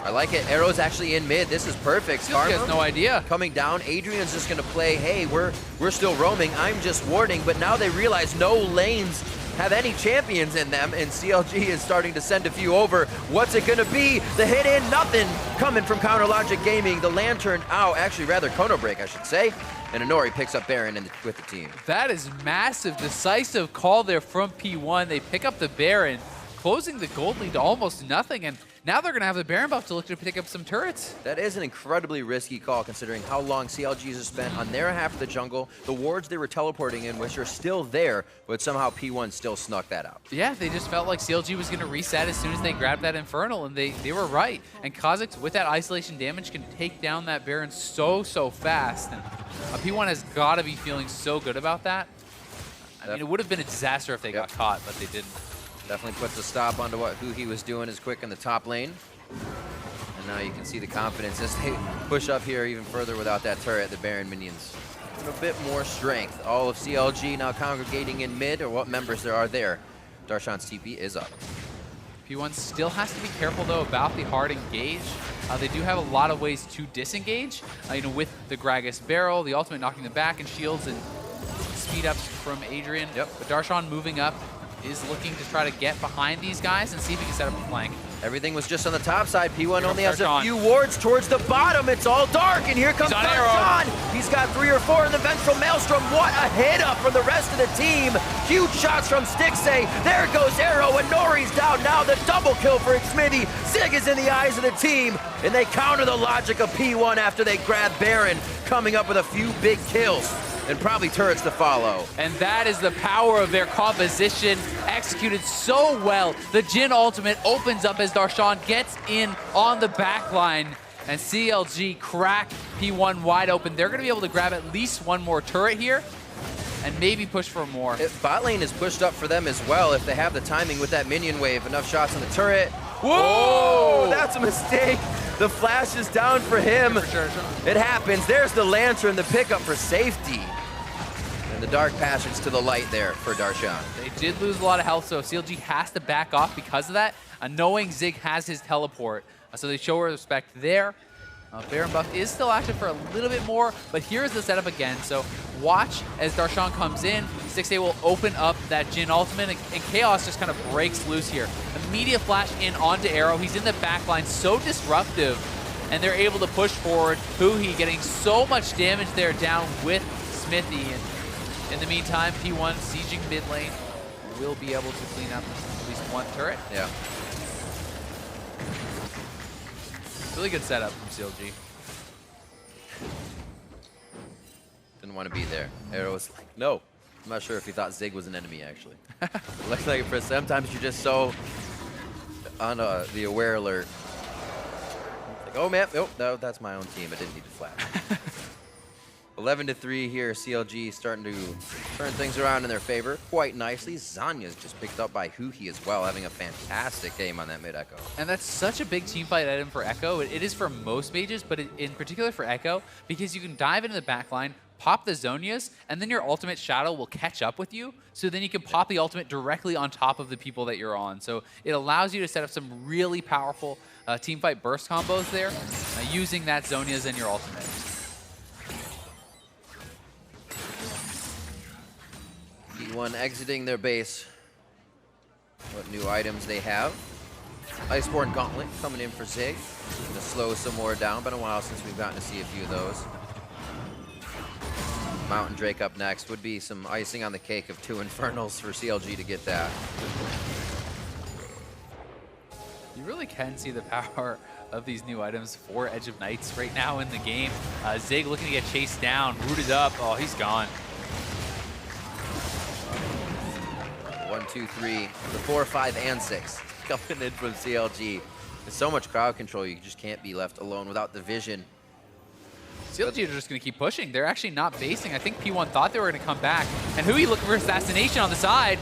I like it. Arrow's actually in mid. This is perfect. He has no idea. Coming down. Adrian's just going to play, hey, we're still roaming. I'm just warding. But now they realize no lanes have any champions in them, and CLG is starting to send a few over. What's it going to be? The hit in, nothing coming from Counter Logic Gaming. The Lantern out, actually rather Chrono Break, I should say. And Inori picks up Baron with the team. That is massive, decisive call there from P1. They pick up the Baron, closing the gold lead to almost nothing, and now they're going to have the Baron buff to look to pick up some turrets. That is an incredibly risky call considering how long CLGs have spent on their half of the jungle, the wards they were teleporting in, which are still there, but somehow P1 still snuck that out. Yeah, they just felt like CLG was going to reset as soon as they grabbed that Infernal, and they were right. And Kha'Zix, with that isolation damage, can take down that Baron so fast. And P1 has got to be feeling so good about that. I mean, it would have been a disaster if they got caught, but they didn't. Definitely puts a stop onto what Huhi was doing is quick in the top lane. And now you can see the confidence as they push up here even further without that turret, the Baron minions. And a bit more strength. All of CLG now congregating in mid, or what members there are there. Darshan's TP is up. P1 still has to be careful, though, about the hard engage. They do have a lot of ways to disengage, with the Gragas barrel, the ultimate knocking them back, and shields and speed ups from Adrian. Yep. But Darshan moving up is looking to try to get behind these guys and see if he can set up a flank. Everything was just on the top side. P1 only has a few wards towards the bottom. It's all dark, and here comes Darshan. He's got 3 or 4 in the ventral maelstrom. What a hit up from the rest of the team. Huge shots from Stixxay. There goes Arrow, and Nori's down now. The double kill for Xmithie. Zig is in the eyes of the team, and they counter the logic of P1 after they grab Baron, coming up with a few big kills. And probably turrets to follow. And that is the power of their composition, executed so well. The Jhin ultimate opens up as Darshan gets in on the back line, and CLG crack P1 wide open. They're going to be able to grab at least one more turret here and maybe push for more. Bot lane is pushed up for them as well if they have the timing with that minion wave. Enough shots on the turret. Whoa! That's a mistake. The flash is down for him. It happens. There's the Lantern, the pickup for safety. And the Dark Passage to the light there for Darshan. They did lose a lot of health, so CLG has to back off because of that, knowing Zig has his teleport. So they show respect there. Baron buff is still active for a little bit more, but here's the setup again. So watch as Darshan comes in. Stixxay will open up that Jhin ultimate, and Chaos just kind of breaks loose here. Immediate flash in onto Arrow. He's in the back line, so disruptive, and they're able to push forward. Huhi getting so much damage there down with Xmithie. And in the meantime, P1 sieging mid lane will be able to clean up at least one turret. Yeah. Really good setup from CLG. Didn't want to be there. Arrow was like, no. I'm not sure if he thought Zig was an enemy, actually. Looks like for sometimes you're just so on the aware alert. Like, oh man, nope, no, that's my own team. I didn't need to flash. 11-3 here. CLG starting to turn things around in their favor quite nicely. Zanya's just picked up by Huhi as well, having a fantastic game on that mid Ekko. And that's such a big teamfight item for Ekko. It is for most mages, but in particular for Ekko, because you can dive into the backline, pop the Zonias, and then your ultimate shadow will catch up with you. So then you can pop the ultimate directly on top of the people that you're on. So it allows you to set up some really powerful teamfight burst combos there, using that Zonias and your ultimate. P1 exiting their base. What new items they have? Iceborne Gauntlet coming in for Zig. Gonna slow some more down. Been a while since we've gotten to see a few of those. Mountain Drake up next. Would be some icing on the cake of 2 Infernals for CLG to get that. You really can see the power of these new items for Edge of Nights right now in the game. Zig looking to get chased down, rooted up. Oh, he's gone. 1, 2, 3, the 4, 5, and 6 coming in from CLG. There's so much crowd control, you just can't be left alone without the vision. CLG are just going to keep pushing. They're actually not basing. I think P1 thought they were going to come back. And Huhi looking for assassination on the side.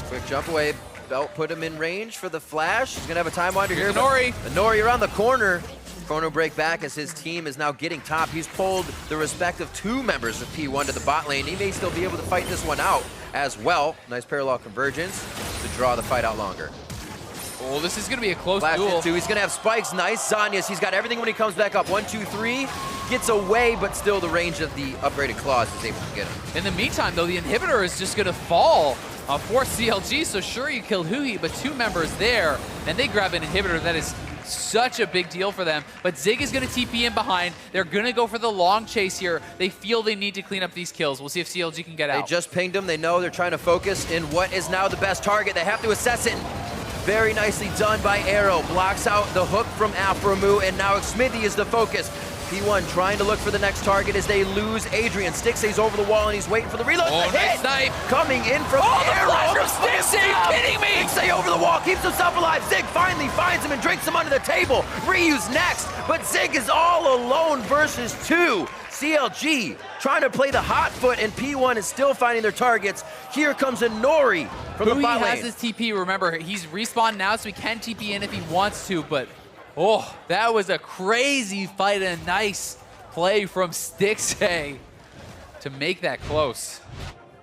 Quick jump away. Belt put him in range for the flash. He's going to have a time winder here. Inori. Inori around the corner. Corner break back as his team is now getting top. He's pulled the respective 2 members of P1 to the bot lane. He may still be able to fight this one out as well. Nice parallel convergence to draw the fight out longer. Oh, this is going to be a close Flash duel. He's going to have spikes. Nice. Zanya's. He's got everything when he comes back up. 1, 2, 3. Gets away, but still the range of the upgraded claws is able to get him. In the meantime, though, the inhibitor is just going to fall for CLG. So sure, you killed Huhi, but 2 members there, and they grab an inhibitor. That is such a big deal for them. But Zig is going to TP in behind. They're going to go for the long chase here. They feel they need to clean up these kills. We'll see if CLG can get out. They just pinged him. They know they're trying to focus in what is now the best target. They have to assess it. Very nicely done by Arrow. Blocks out the hook from Aphromoo, and now Xmithie is the focus. P1 trying to look for the next target as they lose Adrian. Stixxay's over the wall and he's waiting for the reload. Oh, the nice snipe. Coming in from Arrow. The flash from Stixxay. Are you kidding me? Stixxay over the wall, keeps himself alive. Zig finally finds him and drinks him under the table. Ryu's next, but Zig is all alone versus 2. CLG trying to play the hot foot, and P1 is still finding their targets. Here comes Inori from the bot lane. He has his TP. Remember, he's respawned now, so he can TP in if he wants to, but oh, that was a crazy fight and a nice play from Stixxay to make that close.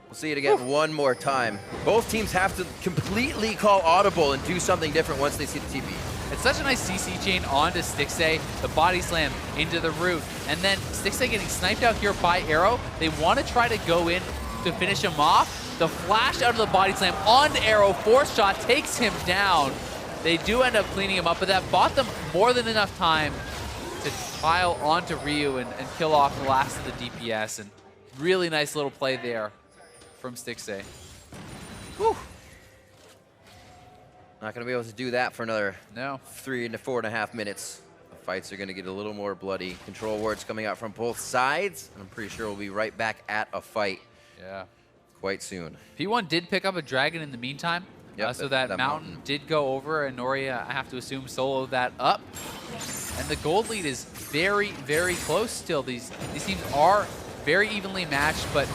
We'll see it again one more time. Both teams have to completely call audible and do something different once they see the TP. It's such a nice CC chain onto Stixxay, the body slam into the root, and then Stixxay getting sniped out here by Arrow. They want to try to go in to finish him off. The flash out of the body slam onto Arrow, force shot takes him down. They do end up cleaning him up, but that bought them more than enough time to pile onto Ryu and kill off the last of the DPS. And really nice little play there from Stixxay. Whew. Not going to be able to do that for another 3 to 4.5 minutes. The fights are going to get a little more bloody. Control wards coming out from both sides. I'm pretty sure we'll be right back at a fight quite soon. P1 did pick up a dragon in the meantime. Yep, so that mountain did go over, and Inori, I have to assume, soloed that up. And the gold lead is very, very close still. These teams are very evenly matched, but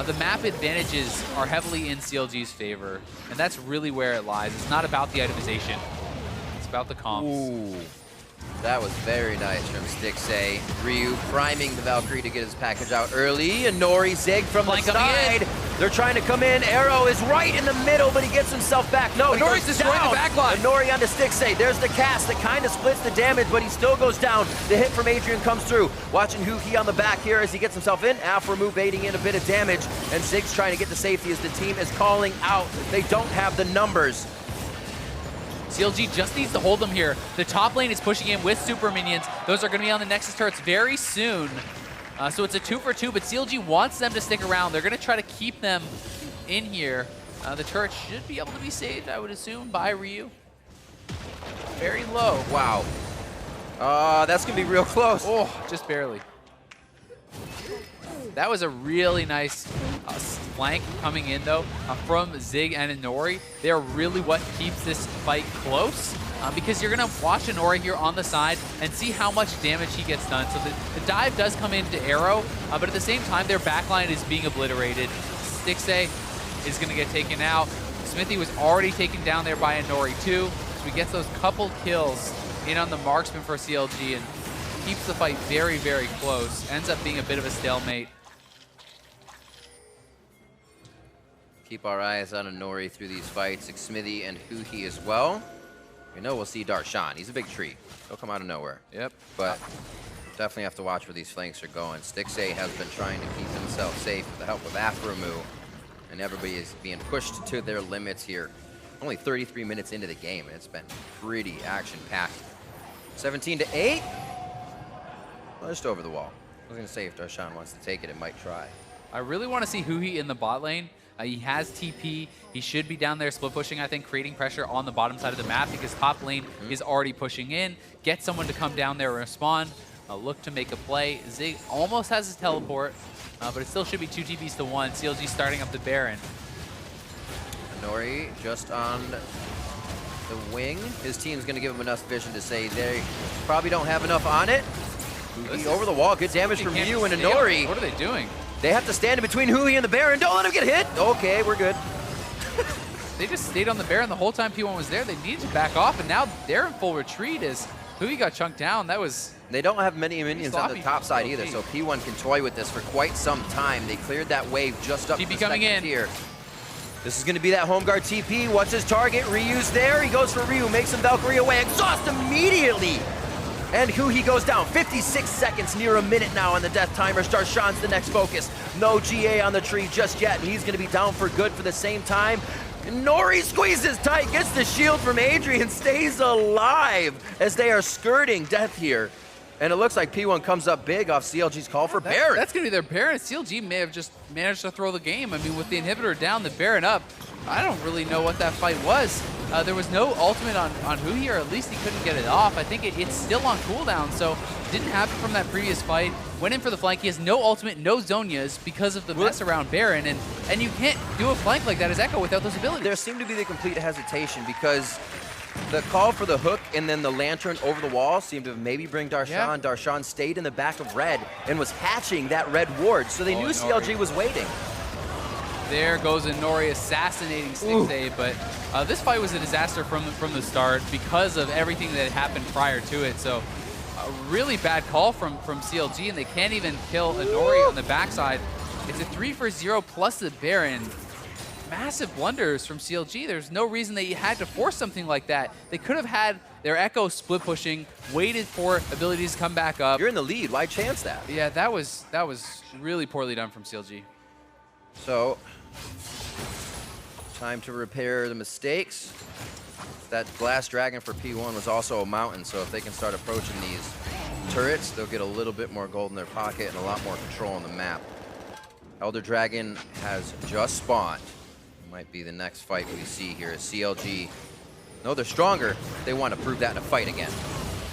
the map advantages are heavily in CLG's favor, and that's really where it lies. It's not about the itemization. It's about the comps. Ooh, that was very nice from Stixxay. Ryu priming the Valkyrie to get his package out early. Inori, Zig from the side. They're trying to come in. Arrow is right in the middle, but he gets himself back. No, Inori's destroying the backline. Inori onto Stixxay. There's the cast that kind of splits the damage, but he still goes down. The hit from Adrian comes through. Watching Huhi on the back here as he gets himself in. Aphromoo baiting in a bit of damage, and Zig's trying to get the safety as the team is calling out. They don't have the numbers. CLG just needs to hold them here. The top lane is pushing in with super minions. Those are going to be on the Nexus turrets very soon. So it's a 2 for 2, but CLG wants them to stick around. They're going to try to keep them in here. The turret should be able to be saved, I would assume, by Ryu. Very low. Wow. That's going to be real close. Oh, just barely. That was a really nice flank coming in, though, from Zig and Inori. They're really what keeps this fight close. because you're going to watch Inori here on the side and see how much damage he gets done. So the dive does come into Arrow, but at the same time, their backline is being obliterated. Stixxay is going to get taken out. Xmithie was already taken down there by Inori too. So he gets those couple kills in on the marksman for CLG and keeps the fight very, very close. Ends up being a bit of a stalemate. Keep our eyes on Inori through these fights. Xmithie and Huhi as well. We know we'll see Darshan. He's a big tree. He'll come out of nowhere. Yep. But definitely have to watch where these flanks are going. Stixxay has been trying to keep himself safe with the help of Aphromoo. And everybody is being pushed to their limits here. Only 33 minutes into the game, and it's been pretty action-packed. 17-8. Well, just over the wall. I was going to say if Darshan wants to take it, it might try. I really want to see Huhi in the bot lane. He has TP. He should be down there split pushing, I think, creating pressure on the bottom side of the map because top lane is already pushing in. Get someone to come down there and respond. Look to make a play. Zig almost has his teleport, but it still should be 2 TPs to 1. CLG starting up the Baron. Inori just on the wing. His team's going to give him enough vision to say they probably don't have enough on it. Huhi over the wall. Good damage from you and Inori. What are they doing? They have to stand in between Huhi and the Baron. Don't let him get hit. Okay, we're good. They just stayed on the Baron the whole time P1 was there. They needed to back off, and now they're in full retreat as Huhi got chunked down. That was... They don't have many minions on the top side either, so P1 can toy with this for quite some time. They cleared that wave just up to the second tier. This is going to be that home guard TP. What's his target? Ryu's there. He goes for Ryu, makes him Valkyrie away. Exhaust immediately! And Huhi goes down. 56 seconds, near a minute now on the death timer. Darshan's the next focus. No GA on the tree just yet, and he's going to be down for good for the same time. Inori squeezes tight, gets the shield from Adrian, stays alive as they are skirting death here. And it looks like P1 comes up big off CLG's call for Baron. That's going to be their Baron. CLG may have just managed to throw the game. I mean, with the inhibitor down, the Baron up, I don't really know what that fight was. There was no ultimate on Huhi, or at least he couldn't get it off. I think it's still on cooldown, so didn't happen from that previous fight. Went in for the flank. He has no ultimate, no Zhonya's because of the mess around Baron, and you can't do a flank like that as Ekko without those abilities. There seemed to be the complete hesitation because the call for the hook and then the lantern over the wall seemed to maybe bring Darshan. Yeah. Darshan stayed in the back of red and was hatching that red ward, so they knew Inori. CLG was waiting. There goes Inori assassinating Stixxay, but this fight was a disaster from the start because of everything that happened prior to it. So a really bad call from CLG, and they can't even kill Inori on the backside. It's a 3 for 0 plus the Baron. Massive blunders from CLG. There's no reason they had to force something like that. They could have had their Ekko split pushing, waited for abilities to come back up. You're in the lead. Why chance that? Yeah, that was really poorly done from CLG. So, time to repair the mistakes. That glass dragon for P1 was also a mountain, so if they can start approaching these turrets, they'll get a little bit more gold in their pocket and a lot more control on the map. Elder Dragon has just spawned. Might be the next fight we see here. CLG, no, they're stronger. They want to prove that in a fight again.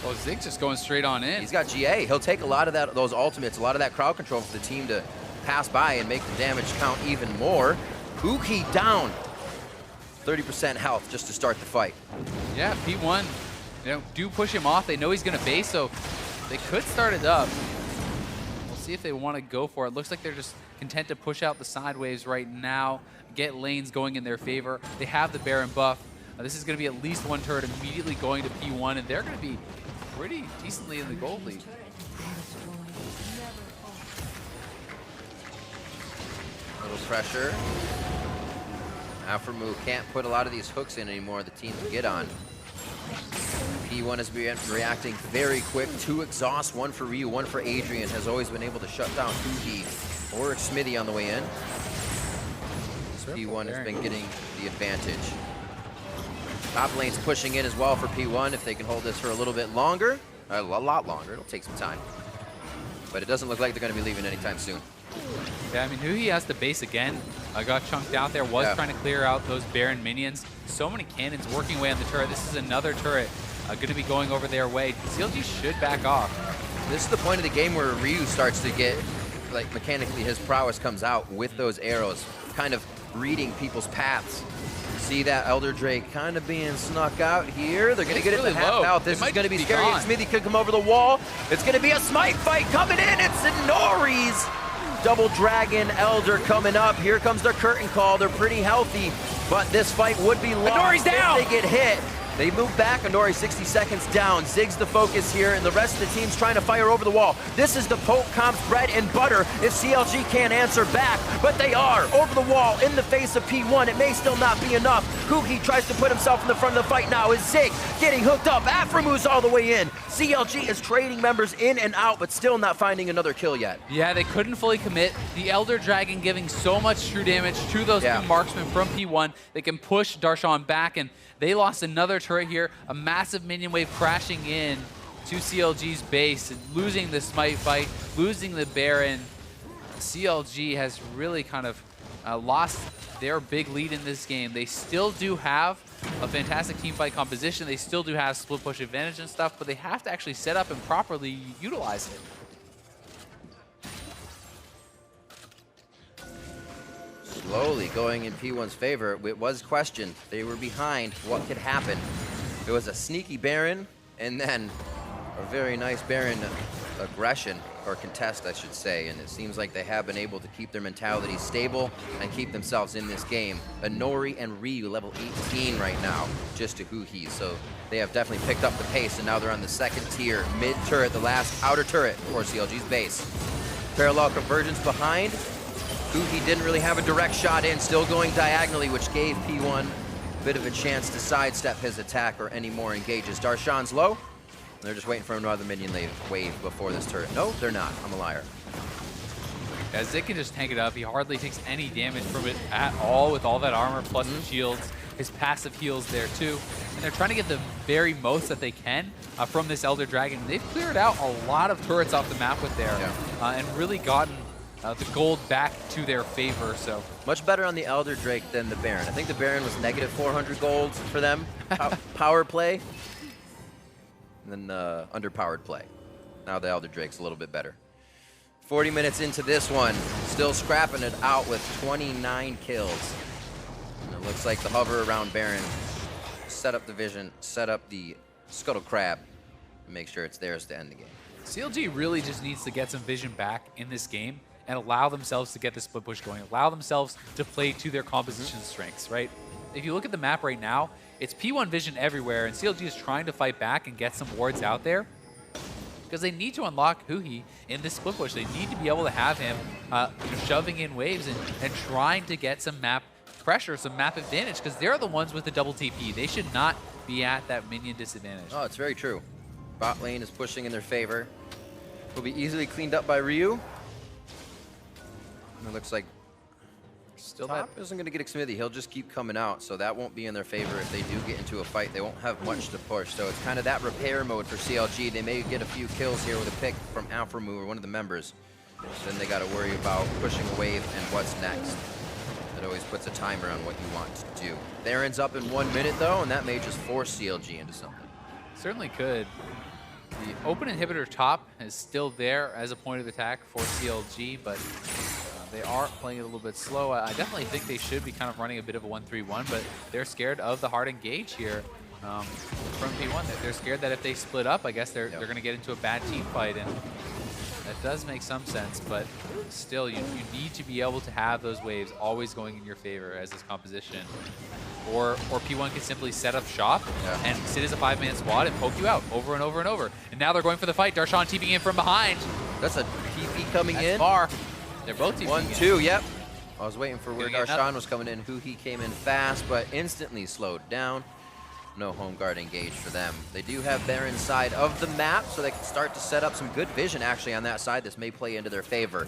Well, Zig's just going straight on in. He's got GA. He'll take a lot of those ultimates, a lot of that crowd control for the team to pass by and make the damage count even more. Huhi down. 30% health just to start the fight. Yeah, P1, do push him off. They know he's going to base, so they could start it up. We'll see if they want to go for it. Looks like they're just content to push out the side waves right now, get lanes going in their favor. They have the Baron buff. This is going to be at least one turret immediately going to P1, and they're going to be pretty decently in the gold league. Little pressure. Aphromoo can't put a lot of these hooks in anymore the team can get on. P1 has been reacting very quick. 2 exhausts, 1 for Ryu, 1 for Adrian. Has always been able to shut down Huhi or Xmithie on the way in. P1 has been getting the advantage. Top lane's pushing in as well for P1 if they can hold this for a little bit longer. A lot longer. It'll take some time. But it doesn't look like they're going to be leaving anytime soon. Yeah, I mean, Huhi has the base again. Got chunked out there, was trying to clear out those Baron minions. So many cannons working away on the turret. This is another turret going to be going over their way. CLG should back off. This is the point of the game where Ryu starts to get, like, mechanically his prowess comes out with those arrows, kind of reading people's paths. see that Elder Drake kind of being snuck out here. They're going to get it to half out. This is going to be scary. Xmithie could come over the wall. It's going to be a smite fight coming in. It's Inori's Double Dragon Elder coming up. Here comes their curtain call. They're pretty healthy, but this fight would be lost Inori's down. if they get hit. They move back. Inori 60 seconds down. Zig's the focus here, and the rest of the team's trying to fire over the wall. This is the Poke Comp's bread and butter if CLG can't answer back, but they are over the wall in the face of P1. It may still not be enough. Huhi tries to put himself in the front of the fight now. Is Zig getting hooked up? Aphromoo's all the way in. CLG is trading members in and out, but still not finding another kill yet. Yeah, they couldn't fully commit. The Elder Dragon giving so much true damage to those two marksmen from P1. They can push Darshan back, and they lost another turret here. A massive minion wave crashing in to CLG's base, and losing the smite fight, losing the Baron. CLG has really kind of lost their big lead in this game. They still do have a fantastic team fight composition. They still do have split push advantage and stuff, but they have to actually set up and properly utilize it. Slowly going in P1's favor. It was questioned. They were behind. What could happen? It was a sneaky Baron, and then a very nice Baron aggression, or contest, I should say. And it seems like they have been able to keep their mentality stable and keep themselves in this game. Inori and Ryu level 18 right now, just to Huhi. So they have definitely picked up the pace, and now they're on the second tier, mid turret, the last outer turret for CLG's base. Parallel convergence behind. Huhi didn't really have a direct shot in, still going diagonally, which gave P1 a bit of a chance to sidestep his attack or any more engages. Darshan's low. They're just waiting for another minion wave before this turret. No, they're not. I'm a liar. Yeah, Zig can just tank it up. He hardly takes any damage from it at all with all that armor plus the shields. His passive heals there too. And they're trying to get the very most that they can from this Elder Dragon. They've cleared out a lot of turrets off the map with there and really gotten the gold back to their favor. So much better on the Elder Drake than the Baron. I think the Baron was negative 400 gold for them, power play, and then underpowered play. Now the Elder Drake's a little bit better. 40 minutes into this one, still scrapping it out with 29 kills. And it looks like the hover around Baron set up the vision, set up the Scuttle Crab, and make sure it's theirs to end the game. CLG really just needs to get some vision back in this game and allow themselves to get the split push going, allow themselves to play to their composition strengths, right? If you look at the map right now, it's P1 vision everywhere, and CLG is trying to fight back and get some wards out there because they need to unlock Huhi in this split push. They need to be able to have him shoving in waves and trying to get some map pressure, some map advantage, because they're the ones with the double TP. They should not be at that minion disadvantage. Oh, it's very true. Bot lane is pushing in their favor. Will be easily cleaned up by Ryu. And it looks like still top isn't going to get Xmithie. He'll just keep coming out, so that won't be in their favor. If they do get into a fight, they won't have much to push. So it's kind of that repair mode for CLG. They may get a few kills here with a pick from Aphromoo or one of the members. Then they got to worry about pushing a wave and what's next. It always puts a timer on what you want to do. Baron's up in 1 minute, though, and that may just force CLG into something. Certainly could. The open inhibitor top is still there as a point of attack for CLG, but they are playing it a little bit slow. I definitely think they should be kind of running a bit of a 1-3-1, but they're scared of the hard engage here from P1. They're scared that if they split up, I guess they're going to get into a bad team fight, and that does make some sense, but still, you need to be able to have those waves always going in your favor as this composition. Or P1 can simply set up shop and sit as a 5-man squad and poke you out over and over and over. And now they're going for the fight. Darshan TPing in from behind. That's a TP coming in. Far. They're both TPing 1-2, yep. I was waiting for where Darshan was coming in. Huhi came in fast, but instantly slowed down. No home guard engaged for them. They do have Baron's side of the map, so they can start to set up some good vision actually on that side. This may play into their favor.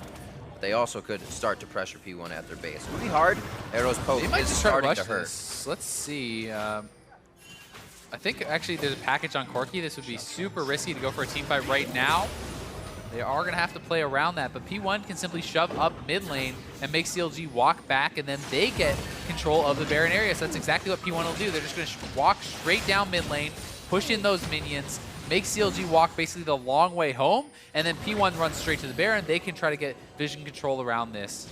But they also could start to pressure P1 at their base. It would be hard. Arrow's poke is starting to hurt. Let's see. I think actually there's a package on Corki. This would be super risky to go for a team fight right now. They are going to have to play around that, but P1 can simply shove up mid lane and make CLG walk back, and then they get control of the Baron area. So that's exactly what P1 will do. They're just going to walk straight down mid lane, push in those minions, make CLG walk basically the long way home, and then P1 runs straight to the Baron. They can try to get vision control around this.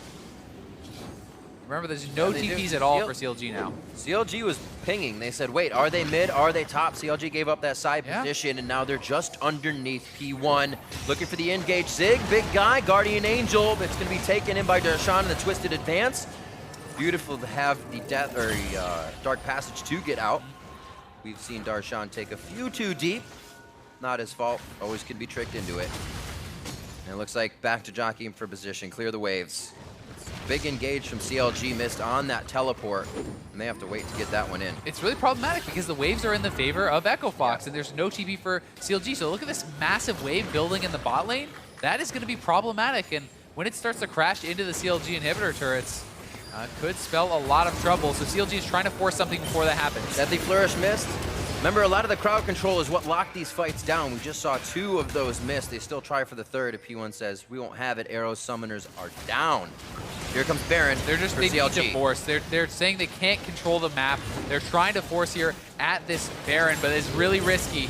Remember, there's no TPs at all for CLG now. CLG was pinging. They said, wait, are they mid? Are they top? CLG gave up that side position, and now they're just underneath P1. Looking for the engage. Zig, big guy, Guardian Angel. It's going to be taken in by Darshan in the Twisted Advance. Beautiful to have the Dark Passage to get out. We've seen Darshan take a few too deep. Not his fault. Always could be tricked into it. And it looks like back to jockeying for position. Clear the waves. Big engage from CLG, missed on that teleport, and they have to wait to get that one in. It's really problematic because the waves are in the favor of Ekko Fox, and there's no TP for CLG. So look at this massive wave building in the bot lane. That is going to be problematic, and when it starts to crash into the CLG inhibitor turrets, could spell a lot of trouble. So CLG is trying to force something before that happens. Deadly Flourish missed. Remember, a lot of the crowd control is what locked these fights down. We just saw 2 of those miss. They still try for the third. If P1 says, we won't have it, arrows, summoners are down. Here comes Baron. They need to force. They're saying they can't control the map. They're trying to force here at this Baron, but it's really risky.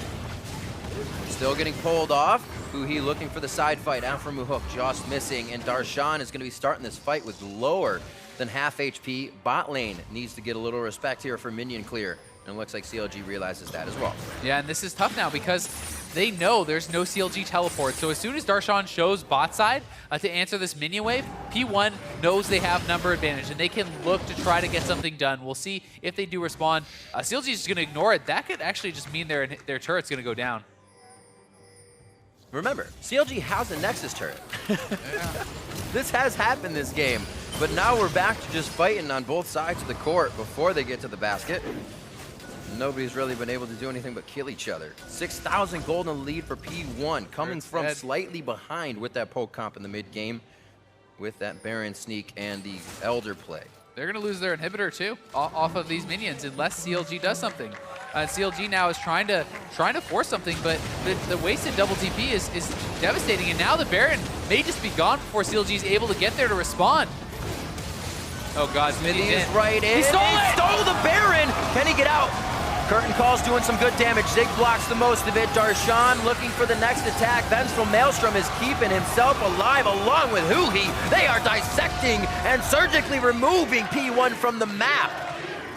Still getting pulled off. Huhi looking for the side fight. Aphromoo hook just missing, and Darshan is going to be starting this fight with lower than half HP. Bot lane needs to get a little respect here for minion clear. And it looks like CLG realizes that as well. Yeah, and this is tough now because they know there's no CLG teleport. So as soon as Darshan shows bot side to answer this minion wave, P1 knows they have number advantage and they can look to try to get something done. We'll see if they do respond. CLG is just going to ignore it. That could actually just mean their turret's going to go down. Remember, CLG has a Nexus turret. This has happened this game, but now we're back to just fighting on both sides of the court before they get to the basket. Nobody's really been able to do anything but kill each other. 6,000 gold in the lead for P1, coming from slightly behind with that poke comp in the mid game, with that Baron sneak and the Elder play. They're going to lose their inhibitor too off of these minions unless CLG does something. CLG now is trying to force something, but the wasted double TP is devastating, and now the Baron may just be gone before CLG is able to get there to respond. Oh God, Xmithie is right in. He stole the Baron. Can he get out? Curtain Call's doing some good damage. Zig blocks the most of it. Darshan looking for the next attack. Vengeful Maelstrom is keeping himself alive along with Huhi. They are dissecting and surgically removing P1 from the map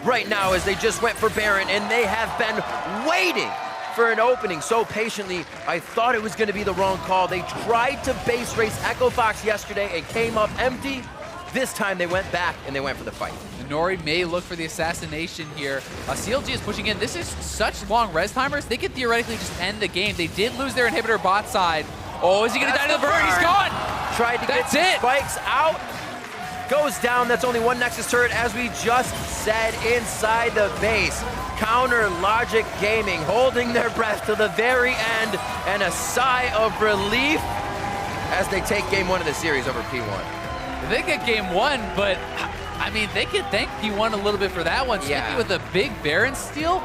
right now as they just went for Baron, and they have been waiting for an opening so patiently. I thought it was going to be the wrong call. They tried to base race Ekko Fox yesterday and came up empty. This time they went back and they went for the fight. Inori may look for the assassination here. CLG is pushing in. This is such long res timers. They could theoretically just end the game. They did lose their inhibitor bot side. Oh, is he going to die to the burn? He's gone. Tried to get the spikes out. Goes down. That's only one Nexus turret, as we just said, inside the base. Counter Logic Gaming holding their breath to the very end, and a sigh of relief as they take game 1 of the series over P1. They get game 1, but I mean, they could thank P1 a little bit for that one. Xmithie with a big Baron steal.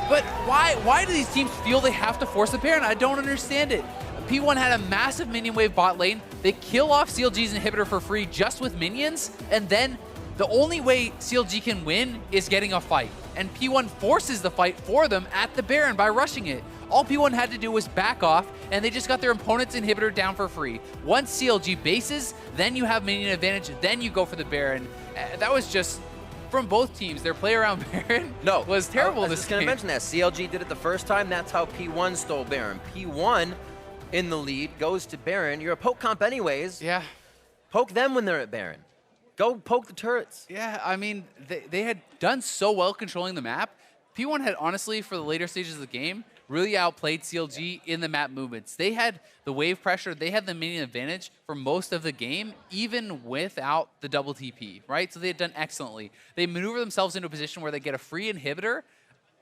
But why do these teams feel they have to force the Baron? I don't understand it. P1 had a massive minion wave bot lane. They kill off CLG's inhibitor for free just with minions, and then the only way CLG can win is getting a fight. And P1 forces the fight for them at the Baron by rushing it. All P1 had to do was back off, and they just got their opponent's inhibitor down for free. Once CLG bases, then you have minion advantage, then you go for the Baron. That was just, from both teams, their play around Baron was terrible this game. I was just going to mention that. CLG did it the first time. That's how P1 stole Baron. P1 in the lead goes to Baron. You're a poke comp anyways. Yeah. Poke them when they're at Baron. Go poke the turrets. Yeah, I mean, they had done so well controlling the map. P1 had, honestly, for the later stages of the game, really outplayed CLG in the map movements. They had the wave pressure, they had the minion advantage for most of the game, even without the double TP, right? So they had done excellently. They maneuver themselves into a position where they get a free inhibitor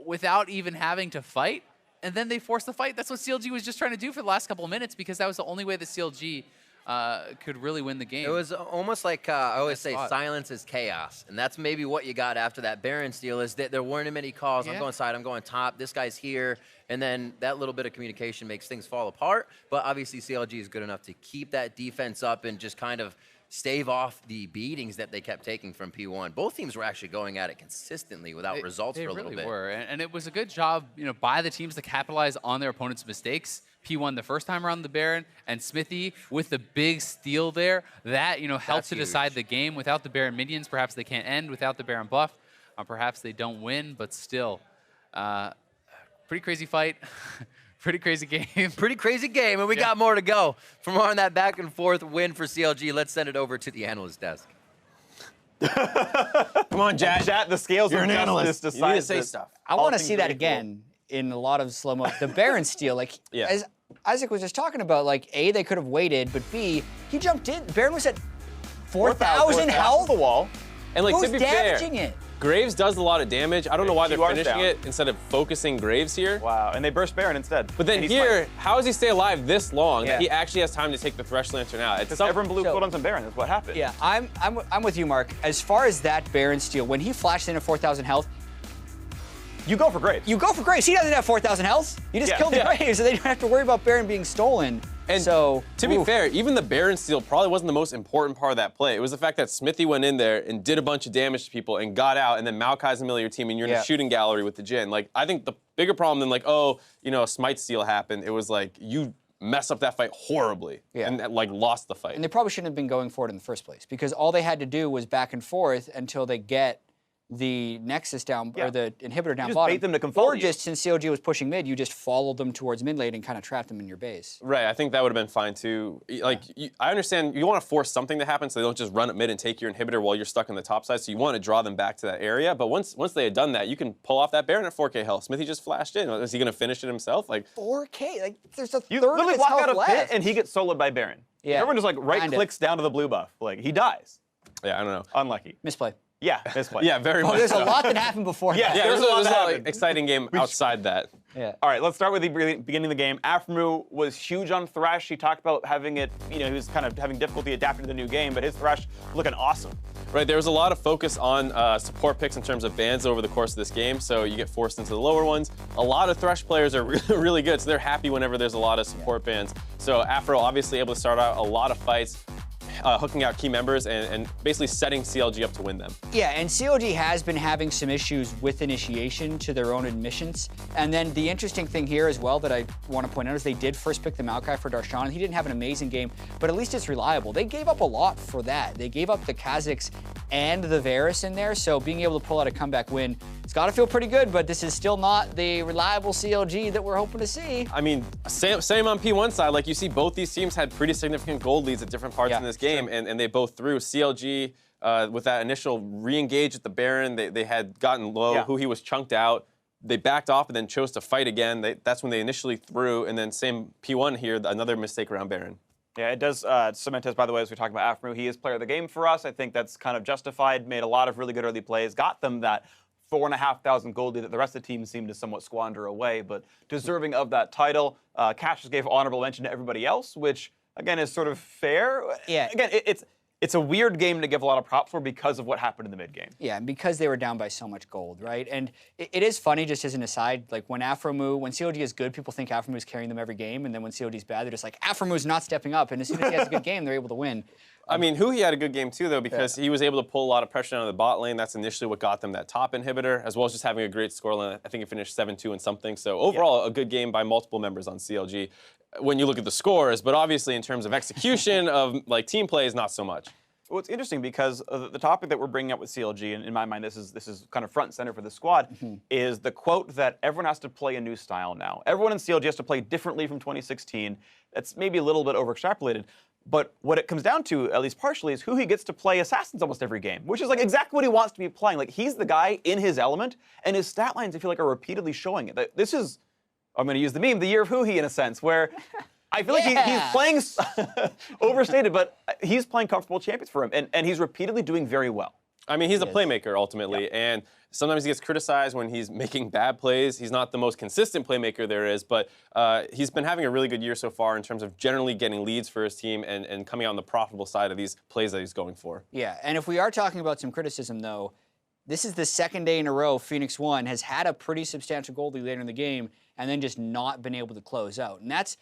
without even having to fight, and then they force the fight. That's what CLG was just trying to do for the last couple of minutes, because that was the only way that CLG could really win the game. It was almost like, I always say, silence is chaos. And that's maybe what you got after that Baron steal, is that there weren't many calls. I'm going side, I'm going top, this guy's here. And then that little bit of communication makes things fall apart. But obviously CLG is good enough to keep that defense up and just kind of stave off the beatings that they kept taking from P1. Both teams were actually going at it consistently without results for a little bit. They really were, and it was a good job, by the teams to capitalize on their opponents' mistakes. P1 the first time around the Baron, and Xmithie with the big steal there. That, helped to decide the game. Without the Baron minions, perhaps they can't end. Without the Baron buff, perhaps they don't win, but still. Pretty crazy fight. Pretty crazy game. Pretty crazy game, and we got more to go. For more on that back and forth win for CLG, let's send it over to the analyst desk. Come on, Jat. Jat, the scales You're of an justice analyst. You decide need to say that stuff. I all want to things see are that equal. again in a lot of slow-mo. The Baron steal, as Isaac was just talking about, A, they could have waited, but B, he jumped in. Baron was at 4,000 health. The wall. And Who's to be fair, damaging it? Graves does a lot of damage. I don't know why they're QR's finishing down. it instead of focusing Graves here. Wow, and they burst Baron instead. But then And he's here, fine. how does he stay alive this long that Yeah. he actually has time to take the Thresh Lantern out? Because everyone blew cooldowns on Baron. That's what happened. Yeah, I'm with you, Mark. As far as that Baron steal, when he flashed in at 4,000 health, You go for Graves. you go for Graves. He doesn't have 4,000 health. You just killed the Graves, so they don't have to worry about Baron being stolen. And so, to be fair, even the Baron steal probably wasn't the most important part of that play. It was the fact that Xmithie went in there and did a bunch of damage to people and got out, and then Maokai's in the middle of your team, and you're in a shooting gallery with the Jhin. I think the bigger problem than a smite steal happened, it was you mess up that fight horribly and lost the fight. and they probably shouldn't have been going for it in the first place because all they had to do was back and forth until they get the Nexus down, or the inhibitor down just bottom. bait them to come follow Or you. just, since CLG was pushing mid, you just followed them towards mid lane and kind of trapped them in your base. Right, I think that would have been fine too. I understand you want to force something to happen so they don't just run at mid and take your inhibitor while you're stuck on the top side, so you want to draw them back to that area, but once they had done that, you can pull off that Baron at 4K health. Xmithie just flashed in. Is he going to finish it himself? 4K? There's a You third of literally his walk health out of pit left. and he gets soloed by Baron. Yeah, Everyone just right kinda. clicks down to the blue buff. He dies. Yeah, I don't know. Unlucky. Misplay. Yeah, misplay. Yeah, very much There's so. a lot that happened before Yeah, that. Yeah, There's there's a lot a that lot happened. exciting game outside that. Yeah. All right, let's start with the beginning of the game. Aphromoo was huge on Thresh. He talked about having it, he was kind of having difficulty adapting to the new game, but his Thresh looking awesome. Right, there was a lot of focus on support picks in terms of bans over the course of this game, so you get forced into the lower ones. A lot of Thresh players are really good, so they're happy whenever there's a lot of support bans. So Aphro obviously able to start out a lot of fights, hooking out key members and basically setting CLG up to win them. Yeah, and CLG has been having some issues with initiation to their own admissions. And then the interesting thing here as well that I want to point out is they did first pick the Maokai for Darshan, and he didn't have an amazing game, but at least it's reliable. They gave up a lot for that. They gave up the Kha'Zix and the Varus in there, so being able to pull out a comeback win, it's got to feel pretty good, but this is still not the reliable CLG that we're hoping to see. I mean, same on P1 side. You see both these teams had pretty significant gold leads at different parts in this game, and they both threw. CLG, with that initial re-engage at the Baron, they had gotten low. Huhi was chunked out. They backed off and then chose to fight again. That's when they initially threw, and then same P1 here, another mistake around Baron. Yeah, it does. Cementos, by the way, as we talk about Aphromoo, he is player of the game for us. I think that's kind of justified, made a lot of really good early plays, got them that 4,500 gold lead that the rest of the team seemed to somewhat squander away, but deserving of that title. Cash just gave honorable mention to everybody else, which, again, is sort of fair. Yeah. Again, it's a weird game to give a lot of props for because of what happened in the mid game. Yeah, and because they were down by so much gold, right? And it is funny, just as an aside, when CLG is good, people think Aphromoo is carrying them every game, and then when CLG is bad, they're just like, Aphromoo not stepping up, and as soon as he has a good game, they're able to win. I mean, Huhi had a good game too, though, because he was able to pull a lot of pressure on the bot lane. That's initially what got them that top inhibitor, as well as just having a great scoreline. I think it finished 7-2 and something. So overall, a good game by multiple members on CLG when you look at the scores. But obviously, in terms of execution of team plays, not so much. Well, it's interesting because the topic that we're bringing up with CLG, and in my mind, this is kind of front and center for the squad, is the quote that everyone has to play a new style now. Everyone in CLG has to play differently from 2016. That's maybe a little bit over-extrapolated. But what it comes down to, at least partially, is Huhi gets to play Assassins almost every game, which is exactly what he wants to be playing. He's the guy in his element, and his stat lines, I feel are repeatedly showing it. This is, I'm going to use the meme, the year of Huhi in a sense, where I feel he's playing overstated, but he's playing comfortable champions for him, and he's repeatedly doing very well. I mean, he's a playmaker ultimately, and sometimes he gets criticized when he's making bad plays. He's not the most consistent playmaker there is, but he's been having a really good year so far in terms of generally getting leads for his team and coming out on the profitable side of these plays that he's going for. Yeah, and if we are talking about some criticism, though, this is the second day in a row Phoenix1 has had a pretty substantial gold lead later in the game and then just not been able to close out. And that's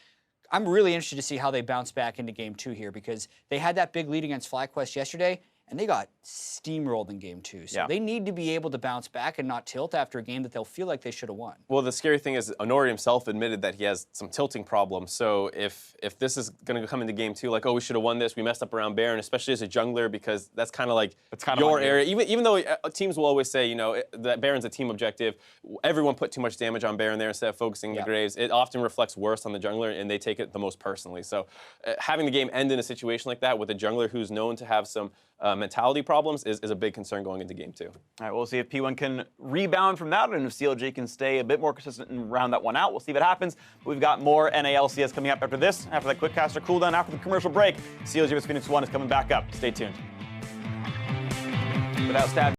I'm really interested to see how they bounce back into game 2 here, because they had that big lead against FlyQuest yesterday, and they got steamrolled in game 2. So they need to be able to bounce back and not tilt after a game that they'll feel like they should have won. Well, the scary thing is Inori himself admitted that he has some tilting problems. So if this is going to come into game 2, like, oh, we should have won this, we messed up around Baron, especially as a jungler, because that's kind of like your area. Even though teams will always say, you know, that Baron's a team objective, everyone put too much damage on Baron there instead of focusing the Graves. It often reflects worse on the jungler, and they take it the most personally. So having the game end in a situation like that with a jungler who's known to have some mentality problems is a big concern going into game 2. All right, we'll see if P1 can rebound from that, and if CLG can stay a bit more consistent and round that one out. We'll see if it happens. But we've got more NALCS coming up after this, after that quick caster cooldown, after the commercial break. CLG vs Phoenix1 is coming back up. Stay tuned. Without stab.